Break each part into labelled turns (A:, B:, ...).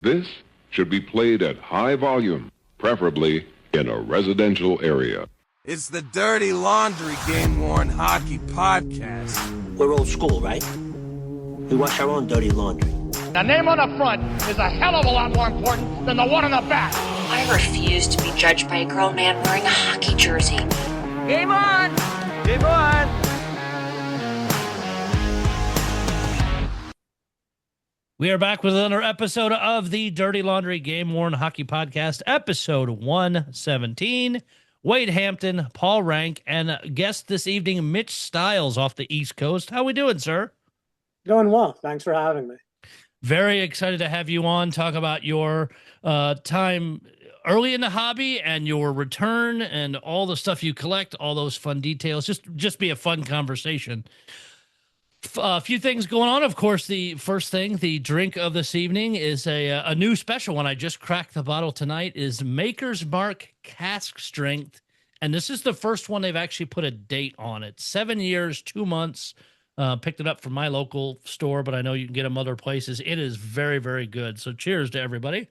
A: This should be played at high volume, preferably in a residential area.
B: It's the Dirty Laundry Game-Worn Hockey Podcast.
C: We're old school, right? We wash our own dirty laundry.
D: The name on the front is a hell of a lot more important than the one on the back.
E: I refuse to be judged by a grown man wearing a hockey jersey.
B: Game on! Game on!
F: We are back with another episode of the Dirty Laundry Game-Worn Hockey Podcast, episode 117. Wade Hampton, Paul Rank, and guest this evening, Mitch Stiles off the East Coast. How we doing, sir?
G: Going well. Thanks for having me.
F: Very excited to have you on, talk about your time early in the hobby and your return and all the stuff you collect, all those fun details. Just be a fun conversation. A few things going on. Of course, the first thing, the drink of this evening is a new special one. I just cracked the bottle tonight, is Maker's Mark Cask Strength. And this is the first one they've actually put a date on it. 7 years, 2 months. Picked it up from my local store, but I know you can get them other places. It is very, very good. So cheers to everybody.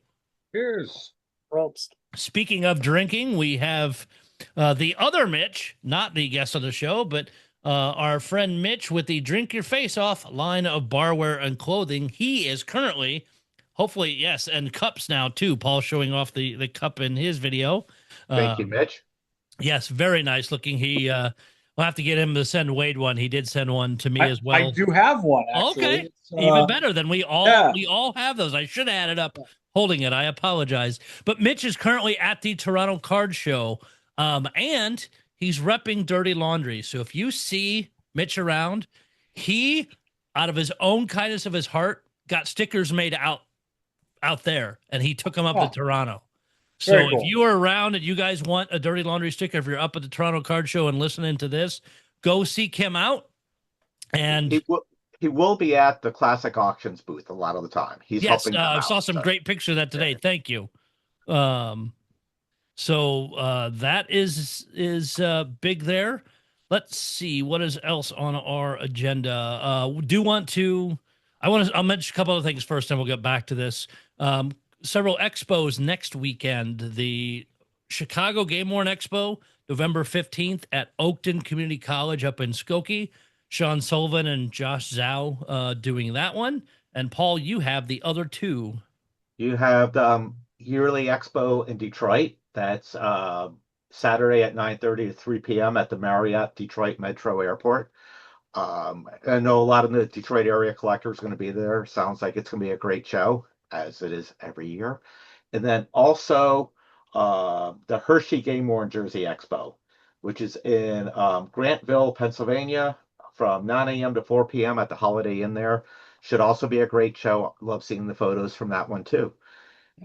G: Cheers. Ropes.
F: Speaking of drinking, we have the other Mitch, not the guest of the show, but our friend Mitch with the Drink Your Face Off line of barware and clothing. He is currently, hopefully, yes, and cups now too. Paul showing off the cup in his video.
H: Thank you, Mitch.
F: Yes, very nice looking. We'll have to get him to send Wade one. He did send one to me as well.
I: I do have one, actually.
F: Okay, even better than we all have those. I should have had it up holding it. I apologize. But Mitch is currently at the Toronto Card Show, and he's repping Dirty Laundry. So if you see Mitch around, he, out of his own kindness of his heart, got stickers made out there, and he took them up to Toronto. So if you are around and you guys want a Dirty Laundry sticker, if you're up at the Toronto Card Show and listening to this, go seek him out. And
H: he will be at the Classic Auctions booth a lot of the time. He's helping them
F: I
H: out,
F: saw some great pictures of that today. Thank you. So that is big there. Let's see what is else on our agenda. I'll mention a couple of things first, and we'll get back to this. Several expos next weekend. The Chicago Game Worn Expo, November 15th at Oakton Community College up in Skokie. Sean Sullivan and Josh Zhao doing that one. And Paul, you have the other two.
H: You have the yearly expo in Detroit. That's Saturday at 9:30 to 3 p.m. at the Marriott Detroit Metro Airport. I know a lot of the Detroit area collectors are going to be there. Sounds like it's going to be a great show, as it is every year. And then also the Hershey Game Worn Jersey Expo, which is in Grantville, Pennsylvania, from 9 a.m. to 4 p.m. at the Holiday Inn there. Should also be a great show. Love seeing the photos from that one too.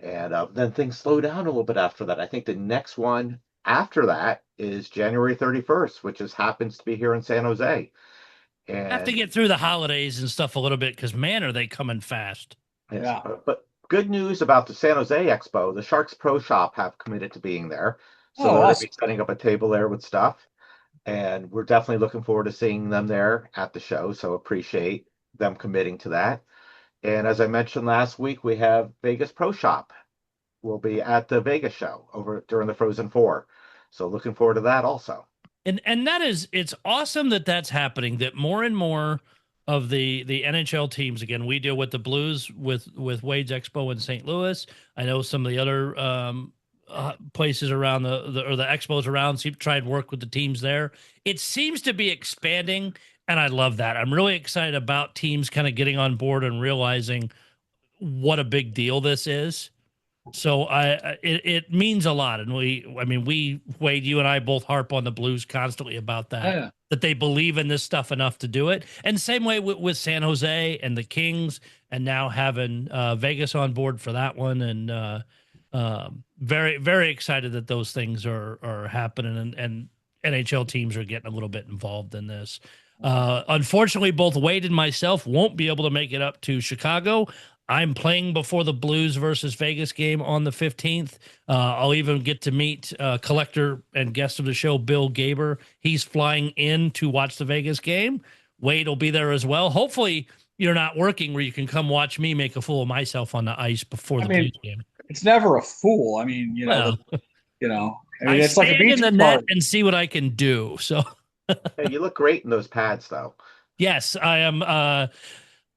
H: And then things slow down a little bit after that. I think the next one after that is January 31st, which happens to be here in San Jose. And
F: have to get through the holidays and stuff a little bit because, man, are they coming fast.
H: Yes. Yeah. But good news about the San Jose Expo, the Sharks Pro Shop have committed to being there. So they'll be setting up a table there with stuff. And we're definitely looking forward to seeing them there at the show. So appreciate them committing to that. And as I mentioned last week, we have Vegas Pro Shop. We'll be at the Vegas show during the Frozen Four. So looking forward to that also.
F: And that is, it's awesome that that's happening, that more and more of the NHL teams, again, we deal with the Blues with Wade's Expo in St. Louis. I know some of the other places around the expos around try and work with the teams there. It seems to be expanding, and I love that. I'm really excited about teams kind of getting on board and realizing what a big deal this is. So it means a lot. And Wade, you and I both harp on the Blues constantly about that, that they believe in this stuff enough to do it. And same way with San Jose and the Kings, and now having Vegas on board for that one. And very, very excited that those things are happening, and NHL teams are getting a little bit involved in this. Unfortunately, both Wade and myself won't be able to make it up to Chicago. I'm playing before the Blues versus Vegas game on the 15th. I'll even get to meet collector and guest of the show, Bill Gaber. He's flying in to watch the Vegas game. Wade will be there as well. Hopefully you're not working where you can come watch me make a fool of myself on the ice before
I: I
F: the
I: mean,
F: Blues game.
I: it's never a fool. I mean,
F: Well,
I: I mean,
F: I
I: it's like a
F: stand in
I: beach
F: the net
I: party.
F: and see what I can do. So
H: Hey, you look great in those pads, though.
F: yes, I am.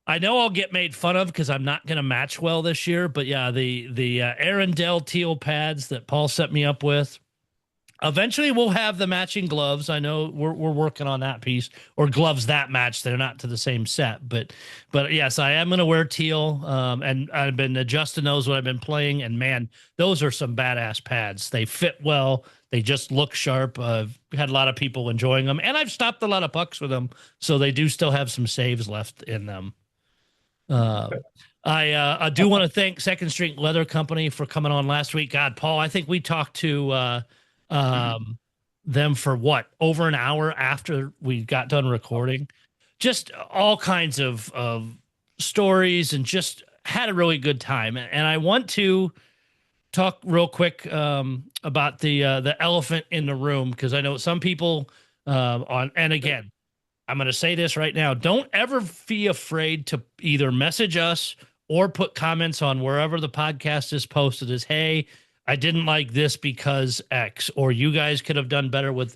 F: I know I'll get made fun of because I'm not going to match well this year. But yeah, the Arundel teal pads that Paul set me up with. Eventually, we'll have the matching gloves. I know we're working on that piece, or gloves that match. They're not to the same set, but yes, I am going to wear teal. And I've been adjusting those when I've been playing, and man, those are some badass pads. They fit well. They just look sharp. I've had a lot of people enjoying them, and I've stopped a lot of pucks with them, so they do still have some saves left in them. I do want to thank Second Street Leather Company for coming on last week. God, Paul, I think we talked to them for what, over an hour after we got done recording. Just all kinds of stories, and just had a really good time. And I want to talk real quick about the elephant in the room, because I know some people and again, I'm going to say this right now. Don't ever be afraid to either message us or put comments on wherever the podcast is posted as, hey, I didn't like this because X, or you guys could have done better with.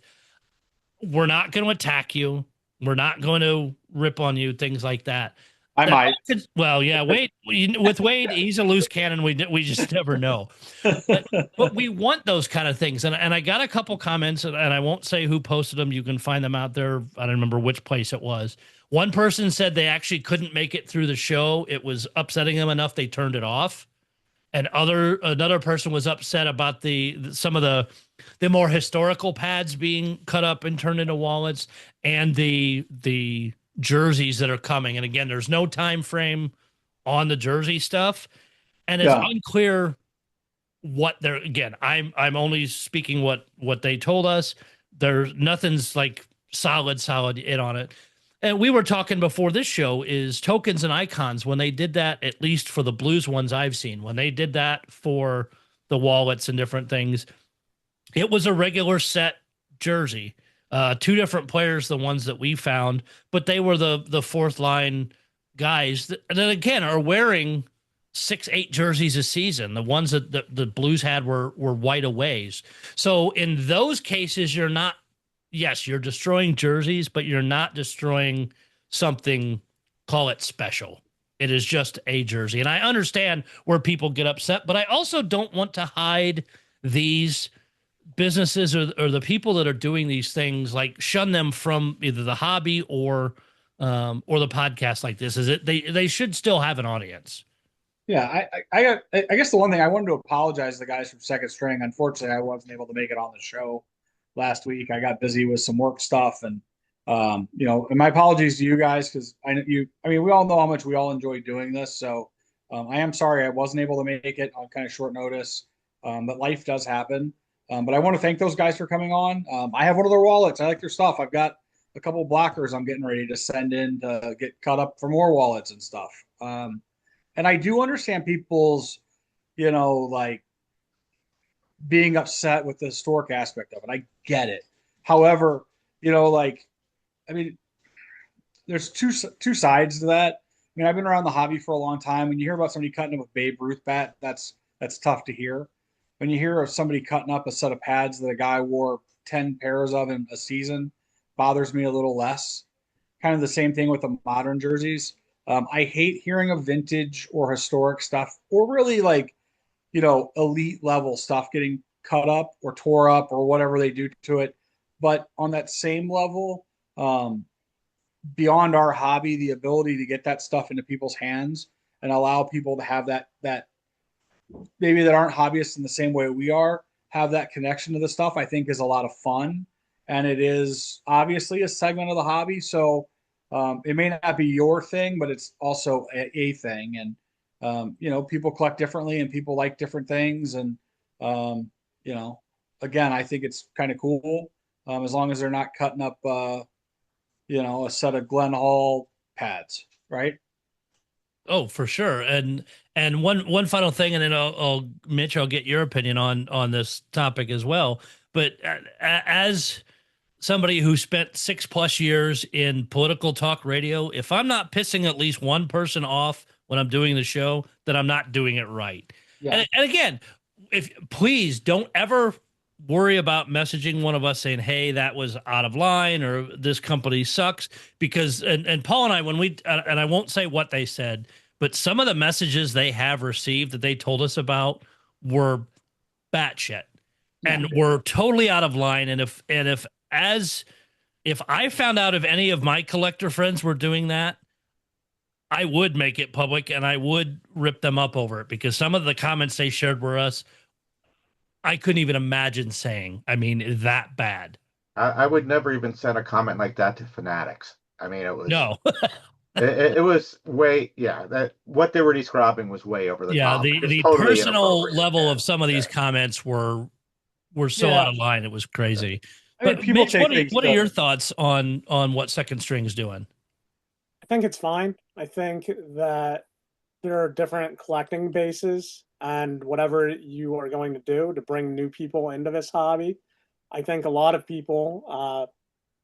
F: We're not going to attack you. We're not going to rip on you, things like that.
I: I might.
F: Well, yeah, Wade, with Wade, he's a loose cannon. We just never know. But we want those kind of things. And I got a couple comments, and I won't say who posted them. You can find them out there. I don't remember which place it was. One person said they actually couldn't make it through the show. It was upsetting them enough they turned it off. And another person was upset about some of the more historical pads being cut up and turned into wallets, and the jerseys that are coming. And again, there's no time frame on the jersey stuff, and it's unclear what they're. Again, I'm only speaking what they told us. There's nothing's like solid in on it. And we were talking before this show is tokens and icons. When they did that, at least for the Blues ones I've seen, when they did that for the wallets and different things, it was a regular set jersey. Two different players, the ones that we found, but they were the fourth line guys that again are wearing 6-8 jerseys a season. The ones that the Blues had were white aways. So in those cases, you're not. Yes, you're destroying jerseys, but you're not destroying something, call it special. It is just a jersey. And I understand where people get upset, but I also don't want to hide these businesses or the people that are doing these things, like shun them from either the hobby or the podcast like this. Is it they should still have an audience.
I: Yeah, I guess the one thing I wanted to apologize to the guys from Second String. Unfortunately, I wasn't able to make it on the show last week. I got busy with some work stuff, and and my apologies to you guys, because I mean, we all know how much we all enjoy doing this. So I am sorry I wasn't able to make it on kind of short notice, but life does happen. But I want to thank those guys for coming on. I have one of their wallets. I like their stuff. I've got a couple of blockers I'm getting ready to send in to get cut up for more wallets and stuff. And I do understand people's, like, being upset with the historic aspect of it. I get it. However, I mean, there's two sides to that. I mean, I've been around the hobby for a long time. When you hear about somebody cutting up a Babe Ruth bat, that's tough to hear. When you hear of somebody cutting up a set of pads that a guy wore 10 pairs of in a season, bothers me a little less. Kind of the same thing with the modern jerseys. I hate hearing of vintage or historic stuff, or really elite level stuff getting cut up or tore up or whatever they do to it. But on that same level, beyond our hobby, the ability to get that stuff into people's hands and allow people to have that maybe that aren't hobbyists in the same way we are, have that connection to the stuff, I think is a lot of fun. And it is obviously a segment of the hobby. So it may not be your thing, but it's also a thing. And people collect differently, and people like different things. And, again, I think it's kind of cool as long as they're not cutting up, a set of Glen Hall pads, right?
F: Oh, for sure. And one final thing, and then Mitch, I'll get your opinion on this topic as well. But as somebody who spent 6+ years in political talk radio, if I'm not pissing at least one person off when I'm doing the show, then I'm not doing it right.
I: Yeah.
F: And again, please don't ever worry about messaging one of us saying, hey, that was out of line or this company sucks, because and Paul and I, when we and I won't say what they said, but some of the messages they have received that they told us about were batshit and were totally out of line. And if I found out if any of my collector friends were doing that, I would make it public and I would rip them up over it, because some of the comments they shared were us. I couldn't even imagine saying, I mean, that bad.
H: I would never even send a comment like that to Fanatics. I mean, it was
F: no.
H: it was way, that what they were describing was way over the top.
F: The
H: Totally
F: personal
H: inappropriate.
F: level of some of these comments were so out of line. It was crazy.
I: I mean,
F: But
I: people
F: Mitch,
I: take
F: what are your thoughts on what Second String's doing?
G: I think it's fine. I think that there are different collecting bases, and whatever you are going to do to bring new people into this hobby, I think a lot of people,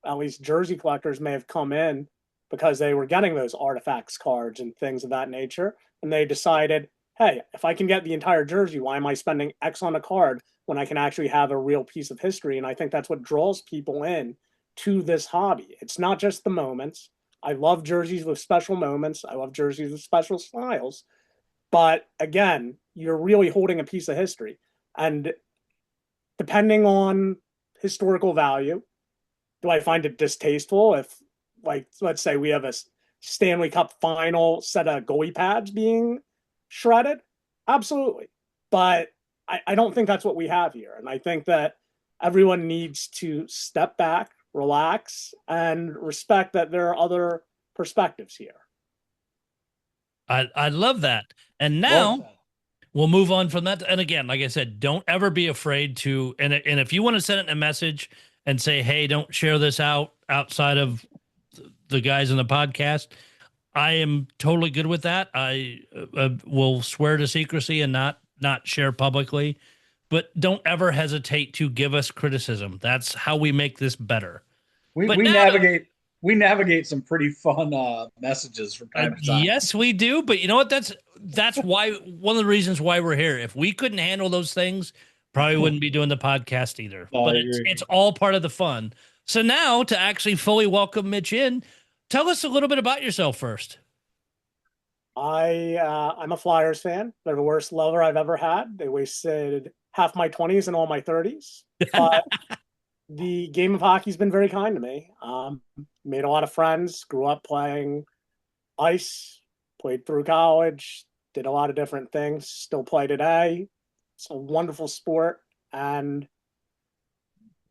G: at least jersey collectors, may have come in because they were getting those artifacts cards and things of that nature. And they decided, hey, if I can get the entire jersey, why am I spending X on a card when I can actually have a real piece of history? And I think that's what draws people in to this hobby. It's not just the moments. I love jerseys with special moments. I love jerseys with special styles. But again, you're really holding a piece of history. And depending on historical value, do I find it distasteful if, like, let's say we have a Stanley Cup final set of goalie pads being shredded? Absolutely. But I don't think that's what we have here. And I think that everyone needs to step back, relax, and respect that there are other perspectives here.
F: I love that. And now we'll move on from that. And again, like I said, don't ever be afraid to, and if you want to send it in a message and say, hey, don't share this outside of the guys in the podcast, I am totally good with that. I will swear to secrecy and not share publicly, but don't ever hesitate to give us criticism. That's how we make this better.
I: We navigate some pretty fun messages from time to time.
F: Yes, we do. But you know what? That's why, one of the reasons why we're here. If we couldn't handle those things, probably wouldn't be doing the podcast either. But it's all part of the fun. So now, to actually fully welcome Mitch in, tell us a little bit about yourself first.
G: I'm a Flyers fan. They're the worst lover I've ever had. They wasted half my 20s and all my 30s. But the game of hockey's been very kind to me. Made a lot of friends, grew up playing ice, played through college, did a lot of different things, still play today. It's a wonderful sport, and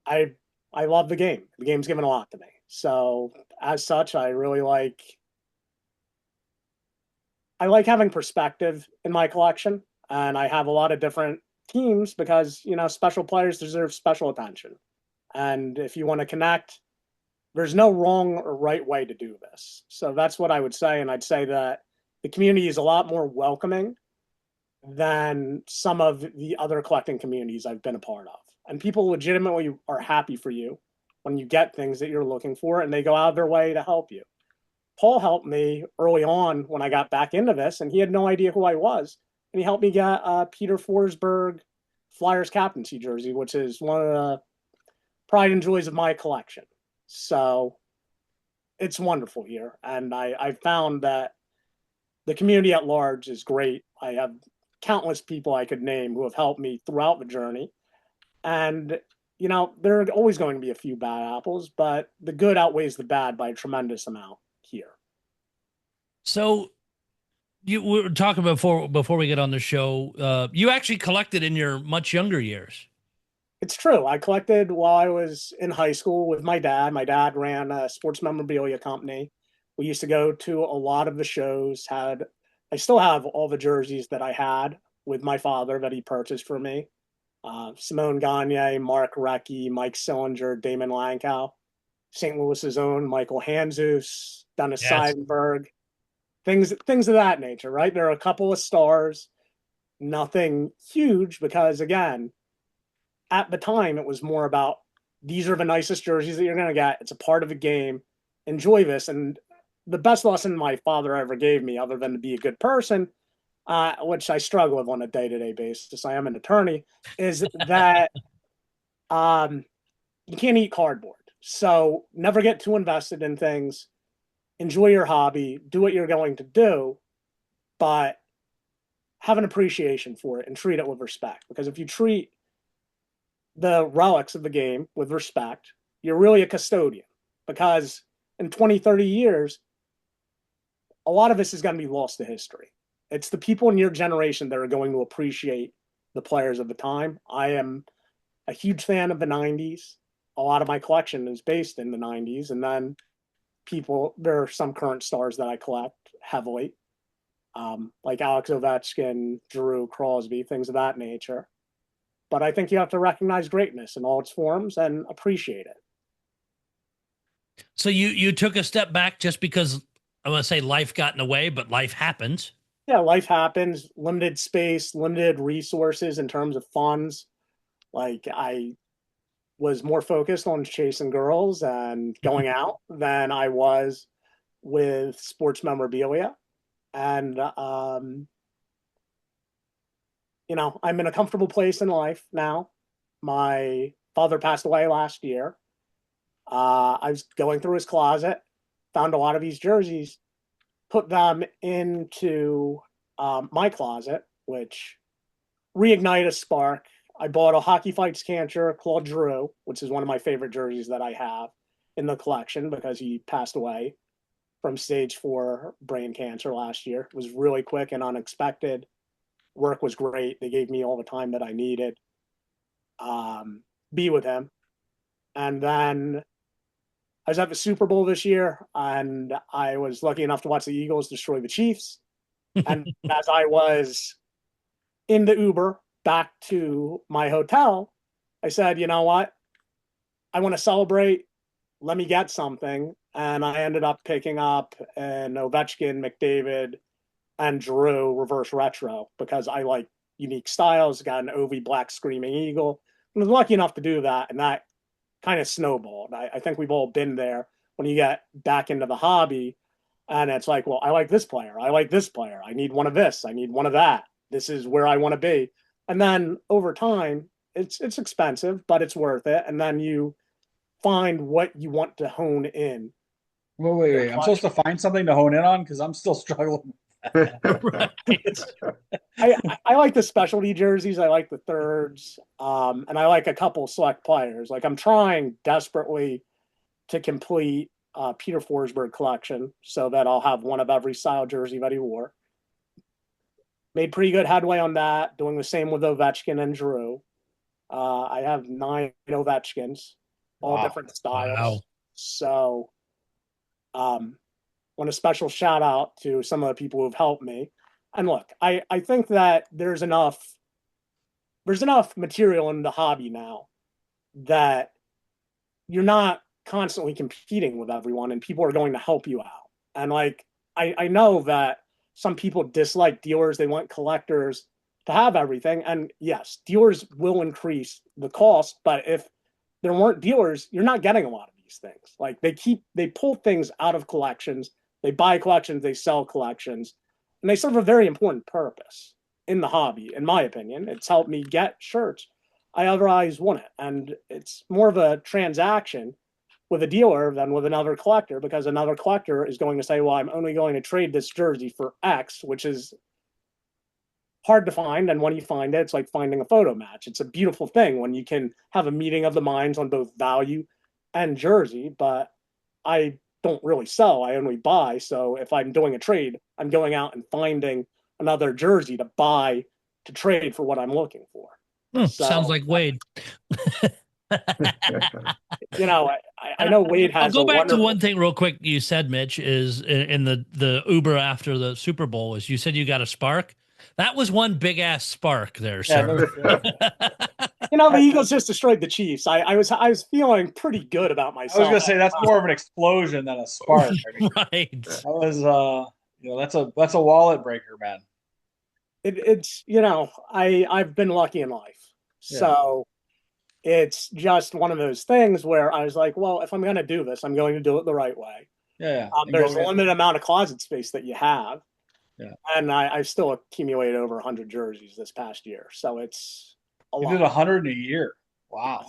G: I love the game. The game's given a lot to me. So as such, I really like having perspective in my collection, and I have a lot of different teams because, special players deserve special attention. And if you want to connect, there's no wrong or right way to do this. So that's what I would say. And I'd say that the community is a lot more welcoming than some of the other collecting communities I've been a part of. And people legitimately are happy for you when you get things that you're looking for, and they go out of their way to help you. Paul helped me early on when I got back into this, and he had no idea who I was. And he helped me get Peter Forsberg Flyers captaincy jersey, which is one of the pride and joys of my collection. So it's wonderful here. And I found that the community at large is great. I have countless people I could name who have helped me throughout the journey. And, there are always going to be a few bad apples, but the good outweighs the bad by a tremendous amount here.
F: So we were talking before we get on the show, you actually collected in your much younger years.
G: It's true. I collected while I was in high school with my dad. My dad ran a sports memorabilia company. We used to go to a lot of the shows. I still have all the jerseys that I had with my father that he purchased for me. Simone Gagne, Mark Recchi, Mike Sillinger, Damon Lankow, St. Louis's own Michael Handzus, Dennis Seidenberg, things of that nature, right? There are a couple of stars, nothing huge because, again, at the time, it was more about these are the nicest jerseys that you're going to get. It's a part of the game. Enjoy this. And the best lesson my father ever gave me, other than to be a good person, which I struggle with on a day-to-day basis, I am an attorney, is that you can't eat cardboard. So never get too invested in things. Enjoy your hobby. Do what you're going to do, but have an appreciation for it and treat it with respect. Because if you treat the relics of the game with respect, you're really a custodian. Because in 20, 30 years, a lot of this is going to be lost to history. It's the people in your generation that are going to appreciate the players of the time. I am a huge fan of the 90s. A lot of my collection is based in the 90s. And then there are some current stars that I collect heavily, like Alex Ovechkin, Giroux, Crosby, things of that nature. But I think you have to recognize greatness in all its forms and appreciate it.
F: So you took a step back just because, I want to say, life got in the way, but life happens.
G: Yeah, life happens. Limited space, limited resources in terms of funds. Like, I was more focused on chasing girls and going out than I was with sports memorabilia. And, I'm in a comfortable place in life now. My father passed away last year. I was going through his closet, found a lot of these jerseys, put them into my closet, which reignited a spark. I bought a Hockey Fights catcher, Claude Giroux, which is one of my favorite jerseys that I have in the collection because he passed away from stage 4 brain cancer last year. It was really quick and unexpected. Work was great. They gave me all the time that I needed. Be with him. And then I was at the Super Bowl this year, and I was lucky enough to watch the Eagles destroy the Chiefs. And as I was in the Uber back to my hotel, I said, you know what? I want to celebrate. Let me get something. And I ended up picking up an Ovechkin, McDavid, and Giroux reverse retro because I like unique styles. Got an Ovi Black Screaming Eagle. I was lucky enough to do that, and that kind of snowballed. I think we've all been there when you get back into the hobby, and it's like, well, I like this player. I like this player. I need one of this. I need one of that. This is where I want to be. And then over time, it's expensive, but it's worth it. And then you find what you want to hone in.
I: Wait. I'm supposed to find something to hone in on because I'm still struggling.
F: Right.
G: I like the specialty jerseys. I like the thirds. And I like a couple select players. Like, I'm trying desperately to complete Peter Forsberg collection so that I'll have one of every style jersey that he wore. Made pretty good headway on that, doing the same with Ovechkin and Giroux. I have 9 Ovechkins, all different styles.
F: Wow.
G: So want a special shout out to some of the people who've helped me. And look, I think that there's enough material in the hobby now that you're not constantly competing with everyone and people are going to help you out. And like, I know that some people dislike dealers. They want collectors to have everything. And yes, dealers will increase the cost, but if there weren't dealers, you're not getting a lot of these things. Like, they pull things out of collections. They buy collections, they sell collections, and they serve a very important purpose in the hobby, in my opinion. It's helped me get shirts I otherwise wouldn't. And it's more of a transaction with a dealer than with another collector, because another collector is going to say, well, I'm only going to trade this jersey for X, which is hard to find. And when you find it, it's like finding a photo match. It's a beautiful thing when you can have a meeting of the minds on both value and jersey, but I don't really sell. I only buy. So if I'm doing a trade, I'm going out and finding another jersey to buy to trade for what I'm looking for.
F: Sounds like Wade.
G: You know, I know Wade has.
F: I'll go back to one thing real quick. You said, Mitch, is in the Uber after the Super Bowl, is you said you got a spark. That was one big ass spark there, sir.
G: You know, the Eagles just destroyed the Chiefs. I was feeling pretty good about myself.
I: I was gonna say that's more of an explosion than a spark. I mean,
F: right.
I: That was that's a wallet breaker, man.
G: It's I've been lucky in life. Yeah. So it's just one of those things where I was like, well, if I'm going to do this, I'm going to do it the right way.
I: Yeah.
G: There's a limited amount of closet space that you have.
I: Yeah.
G: And I still accumulated over 100 jerseys this past year. So it's a lot.
I: You did 100 in a year. Wow.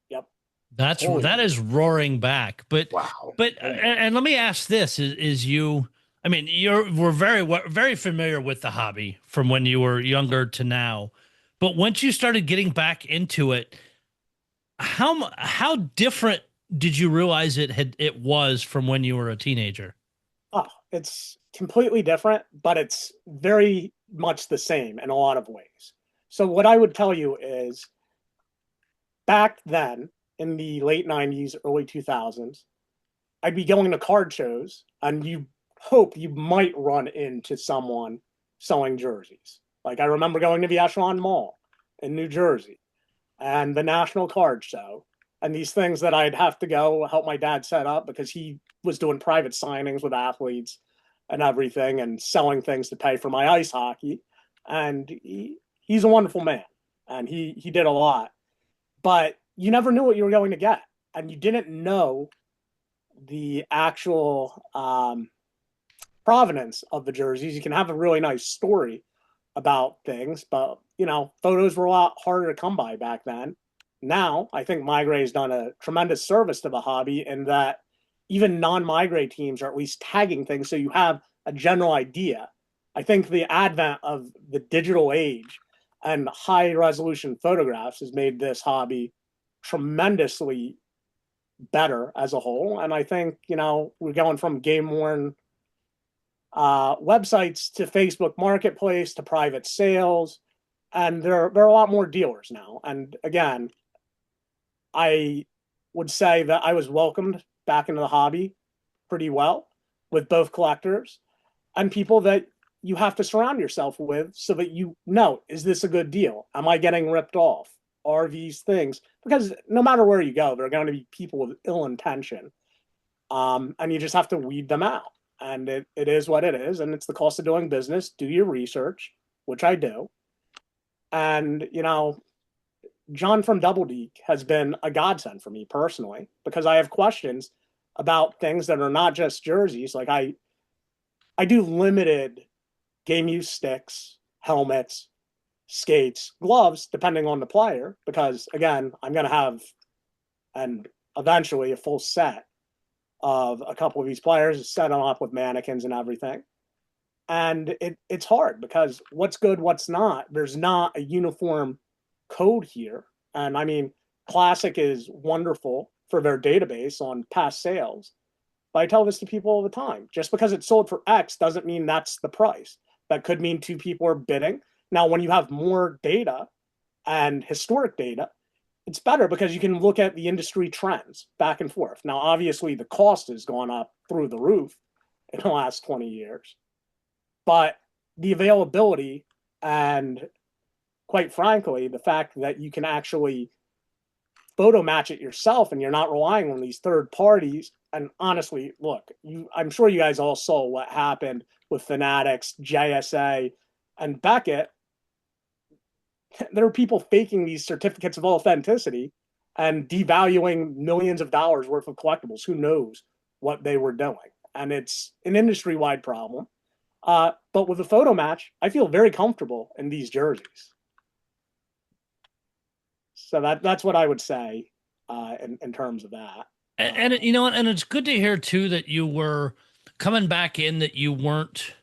G: Yep.
F: That is roaring back. But
H: Wow.
F: And let me ask this: is you? I mean, we're very familiar with the hobby from when you were younger to now. But once you started getting back into it, how different did you realize it was from when you were a teenager?
G: Oh, it's completely different, but it's very much the same in a lot of ways. So what I would tell you is back then in the late 90s, early 2000s, I'd be going to card shows and you hope you might run into someone selling jerseys. Like I remember going to the Echelon Mall in New Jersey and the National Card Show and these things that I'd have to go help my dad set up because he was doing private signings with athletes and everything and selling things to pay for my ice hockey. And he's a wonderful man and he did a lot, but you never knew what you were going to get. And you didn't know the actual provenance of the jerseys. You can have a really nice story about things, but photos were a lot harder to come by back then. Now, I think Migray's done a tremendous service to the hobby in that even non-Migrate teams are at least tagging things so you have a general idea. I think the advent of the digital age and high-resolution photographs has made this hobby tremendously better as a whole. And I think, we're going from game-worn websites to Facebook Marketplace to private sales, and there are a lot more dealers now. And again, I would say that I was welcomed back into the hobby pretty well with both collectors and people that you have to surround yourself with so that is this a good deal? Am I getting ripped off? Are these things? Because no matter where you go, there are going to be people with ill intention. And you just have to weed them out. And it is what it is. And it's the cost of doing business. Do your research, which I do. And, John from Double Deek has been a godsend for me personally because I have questions about things that are not just jerseys. Like I do limited game use sticks, helmets, skates, gloves, depending on the player, because again, I'm going to have and eventually a full set of a couple of these players, set them up with mannequins and everything. And it's hard because what's good, what's not. There's not a uniform code here. And I mean, Classic is wonderful for their database on past sales. But I tell this to people all the time. Just because it's sold for X doesn't mean that's the price. That could mean two people are bidding. Now, when you have more data and historic data, it's better because you can look at the industry trends back and forth. Now, obviously, the cost has gone up through the roof in the last 20 years. But the availability and, quite frankly, the fact that you can actually photo match it yourself and you're not relying on these third parties. And honestly, look, I'm sure you guys all saw what happened with Fanatics, JSA, and Beckett. There are people faking these certificates of authenticity and devaluing millions of dollars worth of collectibles. Who knows what they were doing? And it's an industry-wide problem. But with a photo match, I feel very comfortable in these jerseys. So that's what I would say in terms of that.
F: And and it's good to hear too that you were coming back in, that you weren't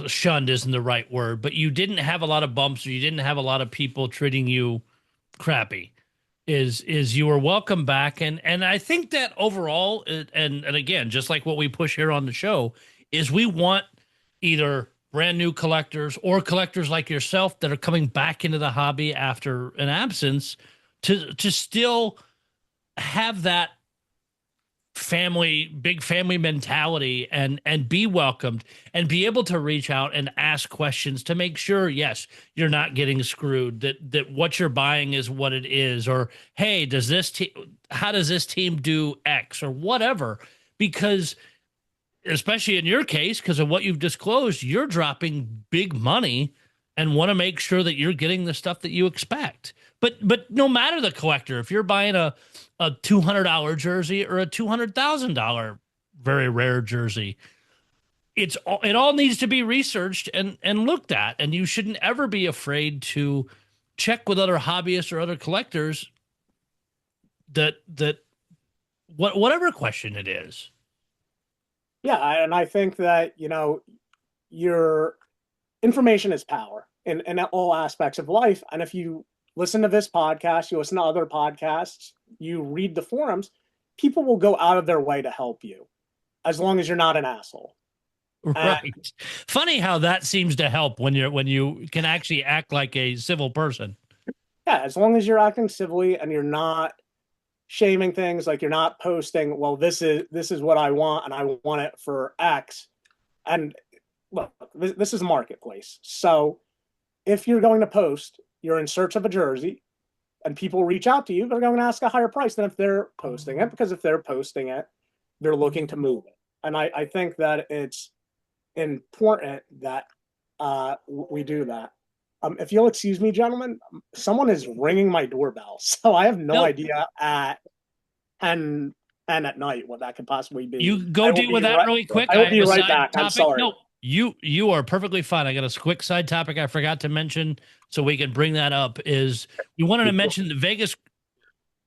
F: shunned isn't the right word, but you didn't have a lot of bumps, or you didn't have a lot of people treating you crappy. Is you were welcome back, and I think that overall, and again, just like what we push here on the show, is we want either brand new collectors or collectors like yourself that are coming back into the hobby after an absence to still have that big family mentality and be welcomed and be able to reach out and ask questions to make sure, yes, you're not getting screwed, that what you're buying is what it is, or, hey, how does this team do X or whatever? Because especially in your case, because of what you've disclosed, you're dropping big money and want to make sure that you're getting the stuff that you expect. But no matter the collector, if you're buying a $200 jersey or a $200,000 very rare jersey, it all needs to be researched and looked at, and you shouldn't ever be afraid to check with other hobbyists or other collectors that whatever question it is.
G: Yeah, and I think that, your information is power in all aspects of life. And if you listen to this podcast, you listen to other podcasts, you read the forums, people will go out of their way to help you as long as you're not an asshole.
F: Right. Funny how that seems to help when you can actually act like a civil person.
G: Yeah, as long as you're acting civilly and you're not shaming things, like you're not posting, well, this is what I want and I want it for X. And look, this is a marketplace. So if you're going to post, you're in search of a jersey and people reach out to you, they're going to ask a higher price than if they're posting it, because if they're posting it, they're looking to move it. And I think that it's important that we do that. If you'll excuse me, gentlemen, someone is ringing my doorbell, so I have no idea at night what that could possibly be.
F: You go deal with that really quick.
G: I will be right back. I'm sorry.
F: No, you are perfectly fine. I got a quick side topic I forgot to mention, so we can bring that up. Is you wanted to mention the Vegas?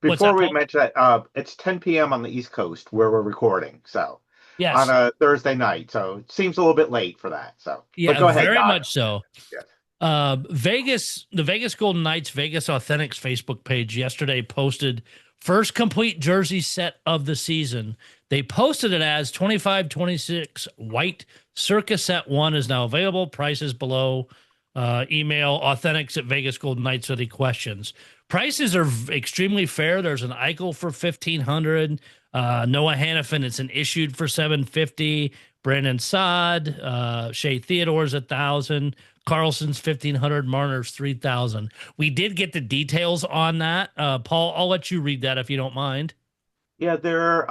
H: Before we mention that, it's 10 p.m. on the East Coast where we're recording, so.
F: Yes.
H: On a Thursday night, so it seems a little bit late for that. So
F: yeah,
H: but go ahead,
F: very
H: Doc.
F: much so.
H: Yes.
F: Vegas, the Vegas Golden Knights Vegas Authentics Facebook page yesterday posted first complete jersey set of the season. They posted it as 25-26 white Circa Set 1 is now available. Prices below. Email authentics at Vegas Golden Knights with any questions. Prices are extremely fair. There's an Eichel for $1,500. Noah Hannafin, it's an issued for $750. Brandon Saad, Shea Theodore's $1,000. Carlson's $1,500. Marner's $3,000. We did get the details on that. Paul, I'll let you read that if you don't mind.
H: Yeah, they're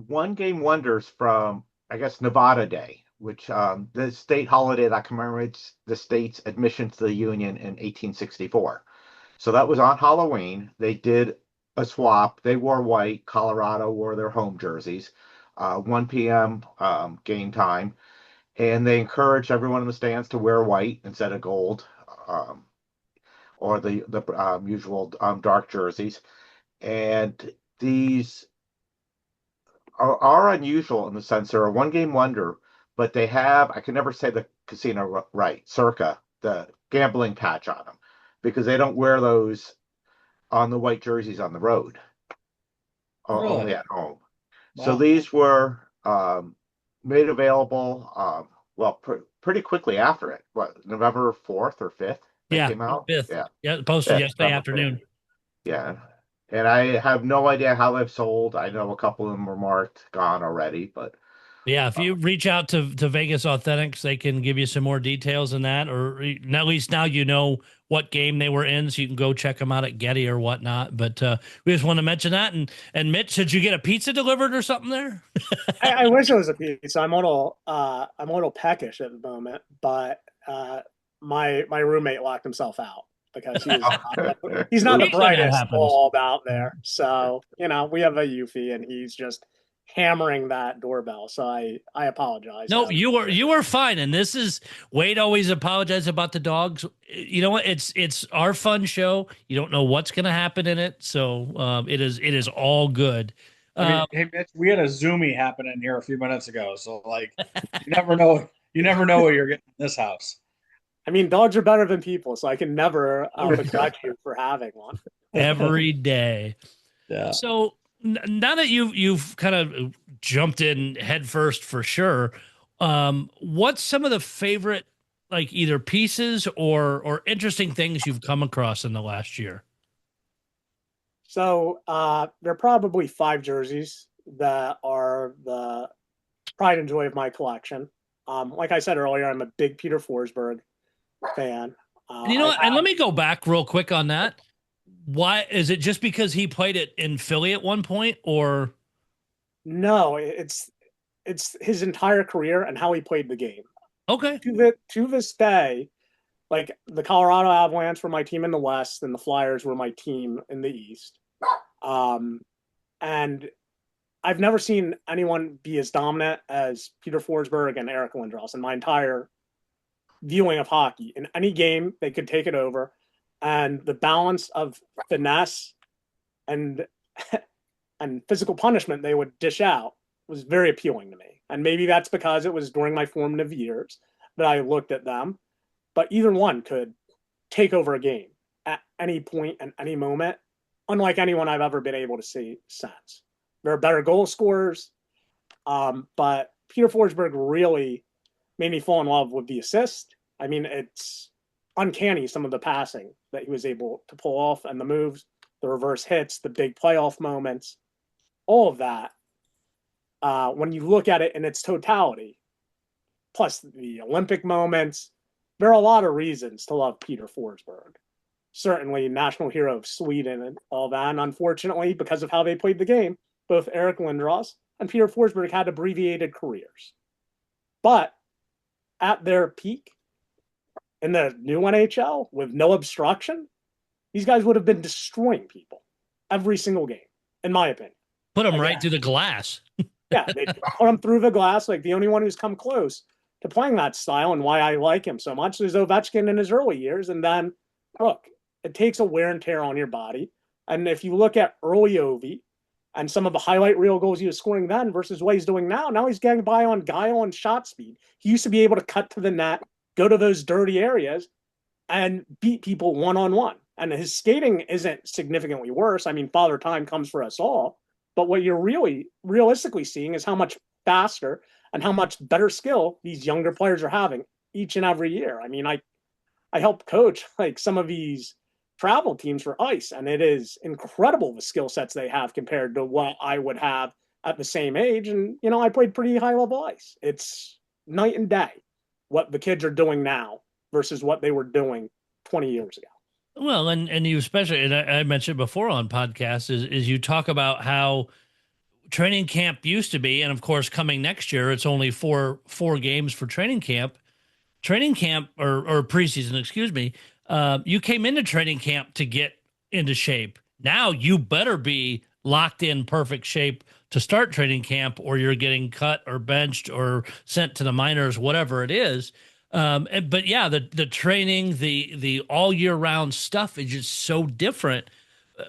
H: one game wonders from, I guess, Nevada Day, which the state holiday that commemorates the state's admission to the Union in 1864. So that was on Halloween. They did a swap. They wore white. Colorado wore their home jerseys. 1 p.m. Game time. And they encouraged everyone in the stands to wear white instead of gold, or the usual dark jerseys. And these are unusual in the sense they're a one-game wonder, but they have, I can never say the casino right, Circa, the gambling patch on them, because they don't wear those on the white jerseys on the road, only at home. Wow. So these were made available, pretty quickly after it. What, November 4th or 5th? Came out?
F: 5th. Yeah, posted yesterday afternoon.
H: 5th. Yeah. And I have no idea how they've sold. I know a couple of them were marked gone already, but
F: yeah, if you reach out to Vegas Authentics, they can give you some more details on that, or at least now you know what game they were in, so you can go check them out at Getty or whatnot. But we just want to mention that. And Mitch, did you get a pizza delivered or something there?
G: I wish it was a pizza. I'm a little peckish at the moment, but my roommate locked himself out because he's not the brightest bulb out there. So we have a Eufy, and he's just hammering that doorbell. So I apologize.
F: No, you were fine. And this is Wade always apologizes about the dogs. You know what? It's our fun show. You don't know what's going to happen in it. So it is all good.
I: Hey, Mitch, we had a Zoomie happen in here a few minutes ago. So you never know what you're getting in this house.
G: I mean, dogs are better than people, so I can never begrudge you for having one.
F: Every day.
I: Yeah.
F: So now that you've kind of jumped in head first for sure, what's some of the favorite, either pieces or interesting things you've come across in the last year?
G: So there are probably 5 jerseys that are the pride and joy of my collection. Like I said earlier, I'm a big Peter Forsberg fan.
F: And let me go back real quick on that. Why is it just because he played it in Philly at one point, or
G: no? It's his entire career and how he played the game.
F: Okay.
G: To this day, like the Colorado Avalanche were my team in the West, and the Flyers were my team in the East. And I've never seen anyone be as dominant as Peter Forsberg and Eric Lindros in my entire viewing of hockey. In any game, they could take it over, and the balance of finesse and and physical punishment they would dish out was very appealing to me. And maybe that's because it was during my formative years that I looked at them. But either one could take over a game at any point and any moment, unlike anyone I've ever been able to see since. There are better goal scorers, but Peter Forsberg really made me fall in love with the assist. I mean, it's uncanny, some of the passing that he was able to pull off and the moves, the reverse hits, the big playoff moments, all of that. When you look at it in its totality, plus the Olympic moments, there are a lot of reasons to love Peter Forsberg. Certainly national hero of Sweden and all that. And unfortunately, because of how they played the game, both Eric Lindros and Peter Forsberg had abbreviated careers. But at their peak in the new NHL with no obstruction, these guys would have been destroying people every single game, in my opinion.
F: Put them right through the glass.
G: Yeah, they put them through the glass. Like the only one who's come close to playing that style and why I like him so much is Ovechkin in his early years. And then, look, it takes a wear and tear on your body. And if you look at early Ovi and some of the highlight reel goals he was scoring then versus what he's doing now he's getting by on guile and shot speed. He used to be able to cut to the net, go to those dirty areas, and beat people one-on-one. And his skating isn't significantly worse. I mean, Father Time comes for us all. But what you're really realistically seeing is how much faster and how much better skill these younger players are having each and every year. I mean, I help coach like some of these travel teams for ice, and it is incredible the skill sets they have compared to what I would have at the same age. And, you know, I played pretty high level ice. It's night and day what the kids are doing now versus what they were doing 20 years ago.
F: Well, and you especially, and I mentioned before on podcasts, is you talk about how training camp used to be, and of course, coming next year, it's only four games for training camp. Training camp or preseason, excuse me. You came into training camp to get into shape. Now you better be locked in perfect shape to start training camp, or you're getting cut or benched or sent to the minors, whatever it is. But yeah, the training, the all year round stuff is just so different.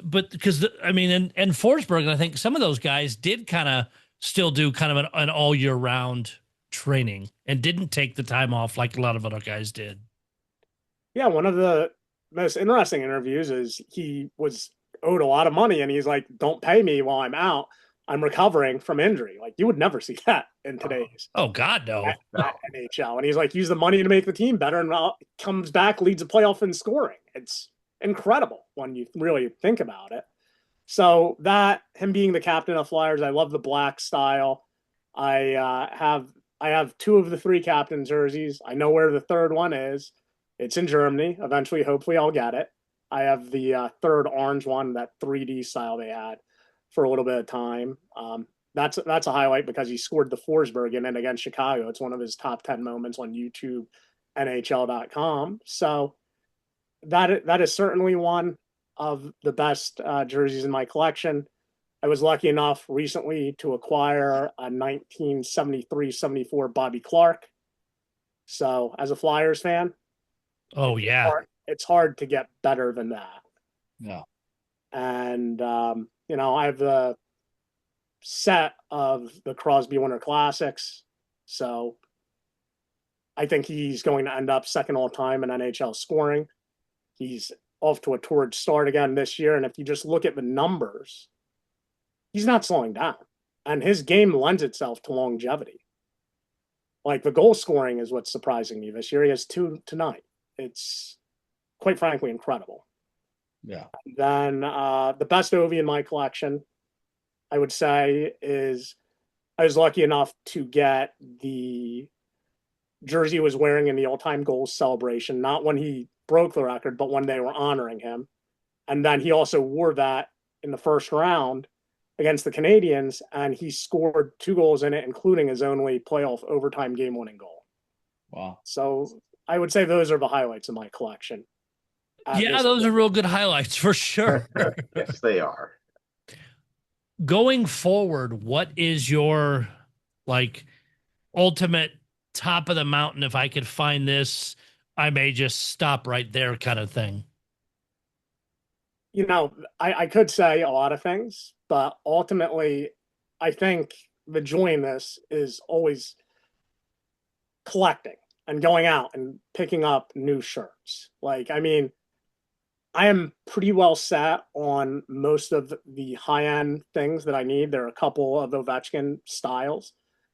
F: But because and Forsberg, I think some of those guys did kind of still do kind of an all year round training and didn't take the time off like a lot of other guys did.
G: Yeah, one of the most interesting interviews is he was owed a lot of money and he's like, "Don't pay me while I'm out. I'm recovering from injury." Like, you would never see that in today's
F: God, no.
G: NHL. And he's like, use the money to make the team better, and comes back, leads a playoff in scoring. It's incredible when you really think about it. So that, him being the captain of Flyers, I love the black style. I have two of the three captain jerseys. I know where the third one is. It's in Germany. Eventually, hopefully, I'll get it. I have the third orange one, that 3D style they had for a little bit of time. That's a highlight because he scored the Forsberg in it against Chicago. It's one of his top 10 moments on YouTube, NHL.com. So that is certainly one of the best jerseys in my collection. I was lucky enough recently to acquire a 1973-74 Bobby Clark. So as a Flyers fan, it's hard to get better than that.
I: Yeah.
G: And, I have the set of the Crosby Winter Classics. So I think he's going to end up second all time in NHL scoring. He's off to a torrid start again this year. And if you just look at the numbers, he's not slowing down. And his game lends itself to longevity. Like, the goal scoring is what's surprising me this year. He has 2 tonight. It's quite frankly incredible.
I: Yeah.
G: Then the best Ovi in my collection, I would say, is I was lucky enough to get the jersey he was wearing in the all-time goals celebration, not when he broke the record, but when they were honoring him. And then he also wore that in the first round against the Canadiens, and he scored 2 goals in it, including his only playoff overtime game-winning goal.
I: Wow.
G: So I would say those are the highlights of my collection.
F: Yeah, those are real good highlights for sure.
H: Yes, they are.
F: Going forward, what is your like ultimate top of the mountain? If I could find this, I may just stop right there kind of thing.
G: You know, I could say a lot of things, but ultimately, I think the joy in this is always collecting and going out and picking up new shirts. Like, I mean, I am pretty well set on most of the high end things that I need. There are a couple of Ovechkin styles